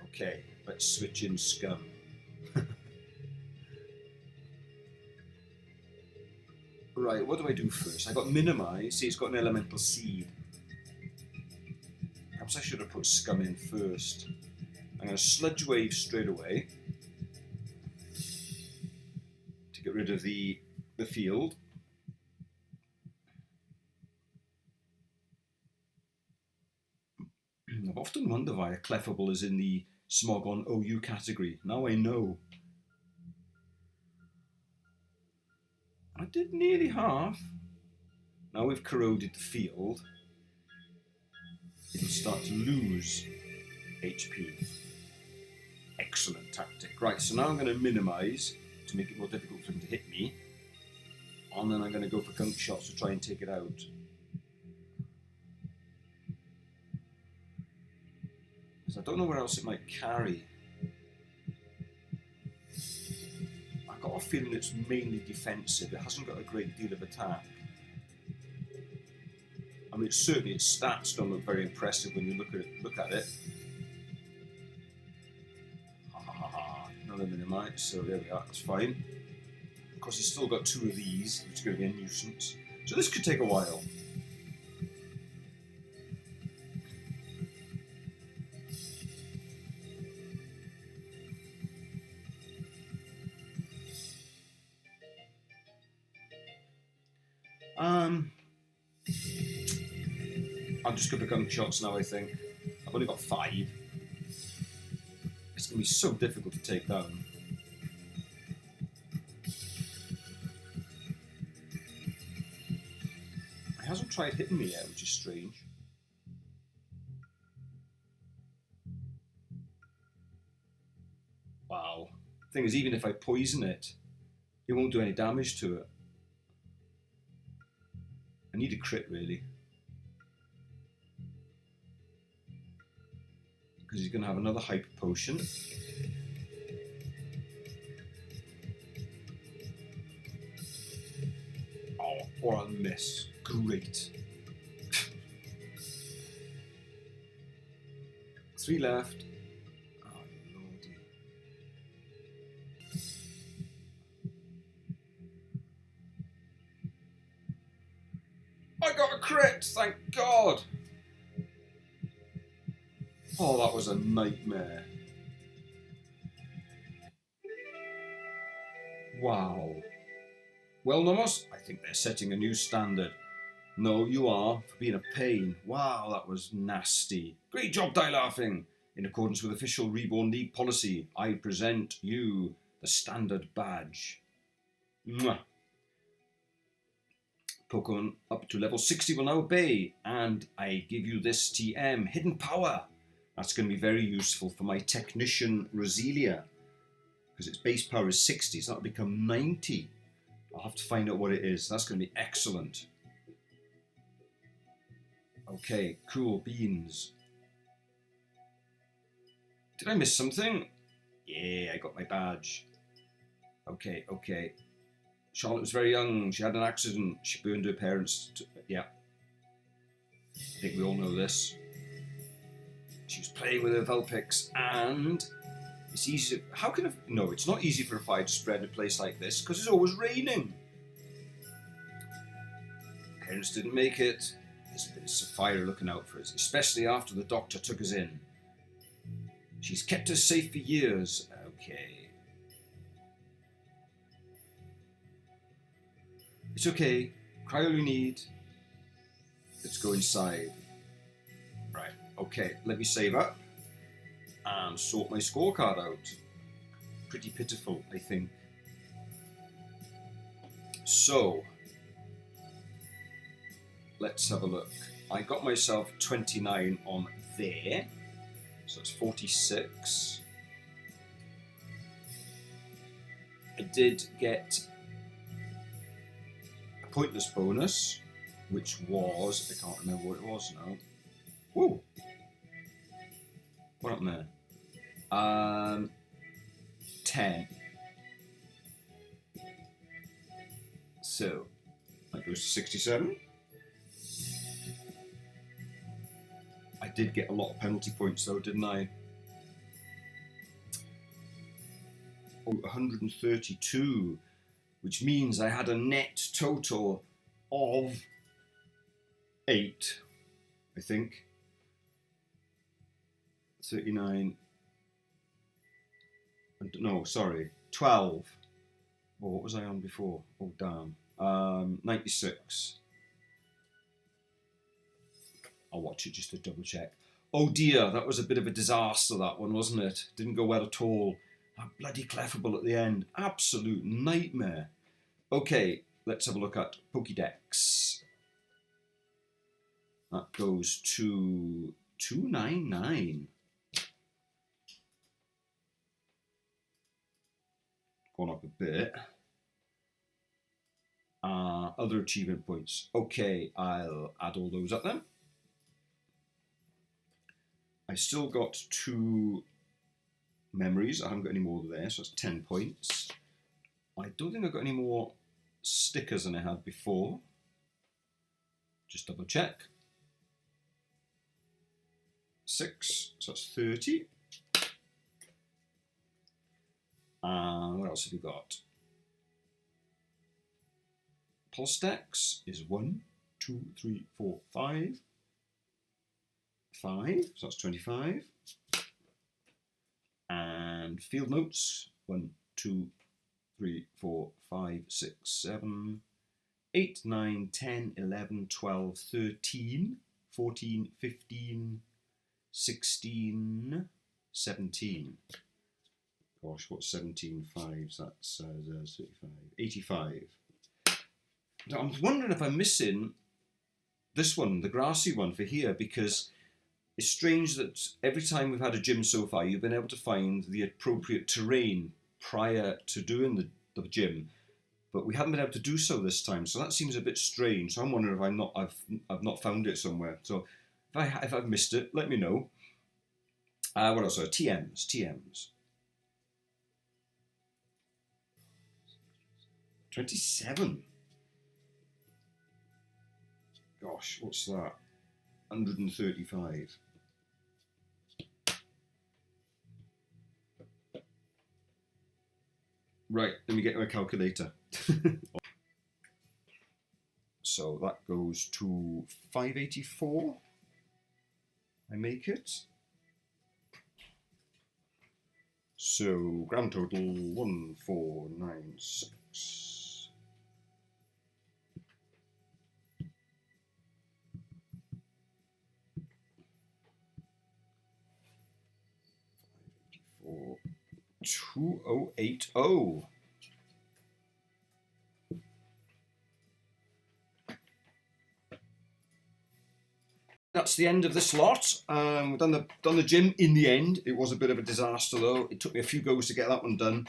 Okay, let's switch in Scum. Right, what do I do first? I got Minimize. See, it's got an Elemental Seed. Perhaps I should have put Scum in first. I'm going to Sludge Wave straight away to get rid of the field. I've often wondered why a Clefable is in the Smogon OU category. Now I know. I did nearly half. Now we've corroded the field, it'll start to lose HP. Excellent tactic. Right, so now I'm going to Minimize to make it more difficult for him to hit me. And then I'm going to go for Gunk Shots to try and take it out. Because I don't know where else it might carry. I've got a feeling it's mainly defensive. It hasn't got a great deal of attack. I mean, certainly its stats don't look very impressive when you look at it. Another minimize, so there we are, that's fine. Of course, he's still got 2 of these, which is going to be a nuisance. So this could take a while. I'm just going to gun shots now, I think. I've only got 5. It's going to be so difficult to take down. He hasn't tried hitting me yet, which is strange. Wow. Thing is, even if I poison it, it won't do any damage to it. I need a crit, really. Because he's going to have another hyper potion. Oh, or a miss. Great. 3 left. Oh, lordy. I got a crit, thank God. Oh, that was a nightmare. Wow. Well, Nomos, I think they're setting a new standard. No, you are, for being a pain. Wow, that was nasty. Great job, Die Laughing. In accordance with official Reborn League policy, I present you the standard badge. Mwah. Pokemon up to level 60 will now obey, and I give you this TM, Hidden Power. That's going to be very useful for my Technician Roselia, because its base power is 60, so that'll become 90. I'll have to find out what it is. That's going to be excellent. Okay, cool beans. Did I miss something? Yeah, I got my badge. Okay, okay. Charlotte was very young. She had an accident. She burned her parents. Yeah. I think we all know this. She was playing with her Vulpix, and it's easy to... How can a... No, it's not easy for a fire to spread in a place like this, because it's always raining. Parents didn't make it. There's been Sapphira looking out for us, especially after the doctor took us in. She's kept us safe for years. Okay. It's okay. Cry all you need. Let's go inside. Right. Okay. Let me save up and sort my scorecard out. Pretty pitiful, I think. So, let's have a look. I got myself 29 on there. So it's 46. I did get a pointless bonus, which was, I can't remember what it was now. Whoa! What happened there? 10. So, that goes to 67. I did get a lot of penalty points though, didn't I? Oh, 132, which means I had a net total of 8, I think. 39. No, sorry, 12. Oh, what was I on before? Oh, damn. 96. I'll watch it just to double check. Oh dear, that was a bit of a disaster, that one, wasn't it? Didn't go well at all. That bloody Clefable at the end. Absolute nightmare. Okay, let's have a look at Pokédex. That goes to 299. Gone up a bit. Other achievement points. Okay, I'll add all those up then. I still got 2 memories. I haven't got any more there, so that's 10 points. I don't think I've got any more stickers than I had before. Just double check. 6, so that's 30. And what else have we got? Pulse stacks is 1, 2, 3, 4, 5. 5, so that's 25. And field notes, 1, 2, 3, 4, 5, 6, 7, 8, 9, 10, 11, 12, 13, 14, 15, 16, 17. Gosh, what's 17 fives? That's 35, 85. Now, I'm wondering if I'm missing this one, the grassy one for here, because it's strange that every time we've had a gym so far, you've been able to find the appropriate terrain prior to doing the gym, but we haven't been able to do so this time. So that seems a bit strange. So I'm wondering if I've not found it somewhere. So if I've missed it, let me know. What else? TMs. 27. Gosh, what's that? 135. Right, let me get my calculator. So that goes to 584. I make it. So grand total 1496. $584. 2080. That's the end of this lot. We've done the gym in the end. It was a bit of a disaster though. It took me a few goes to get that one done.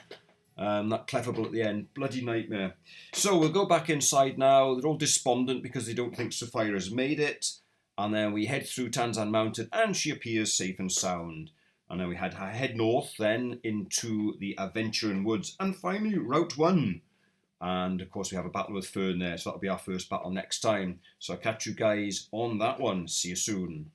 That cleverable at the end, bloody nightmare. So we'll go back inside now. They're all despondent because they don't think Sapphira has made it. And then we head through Tanzan Mountain and she appears safe and sound. And then we head north then into the Aventurin Woods and finally Route 1. And of course we have a battle with Fern there, so that'll be our first battle next time. So I'll catch you guys on that one. See you soon.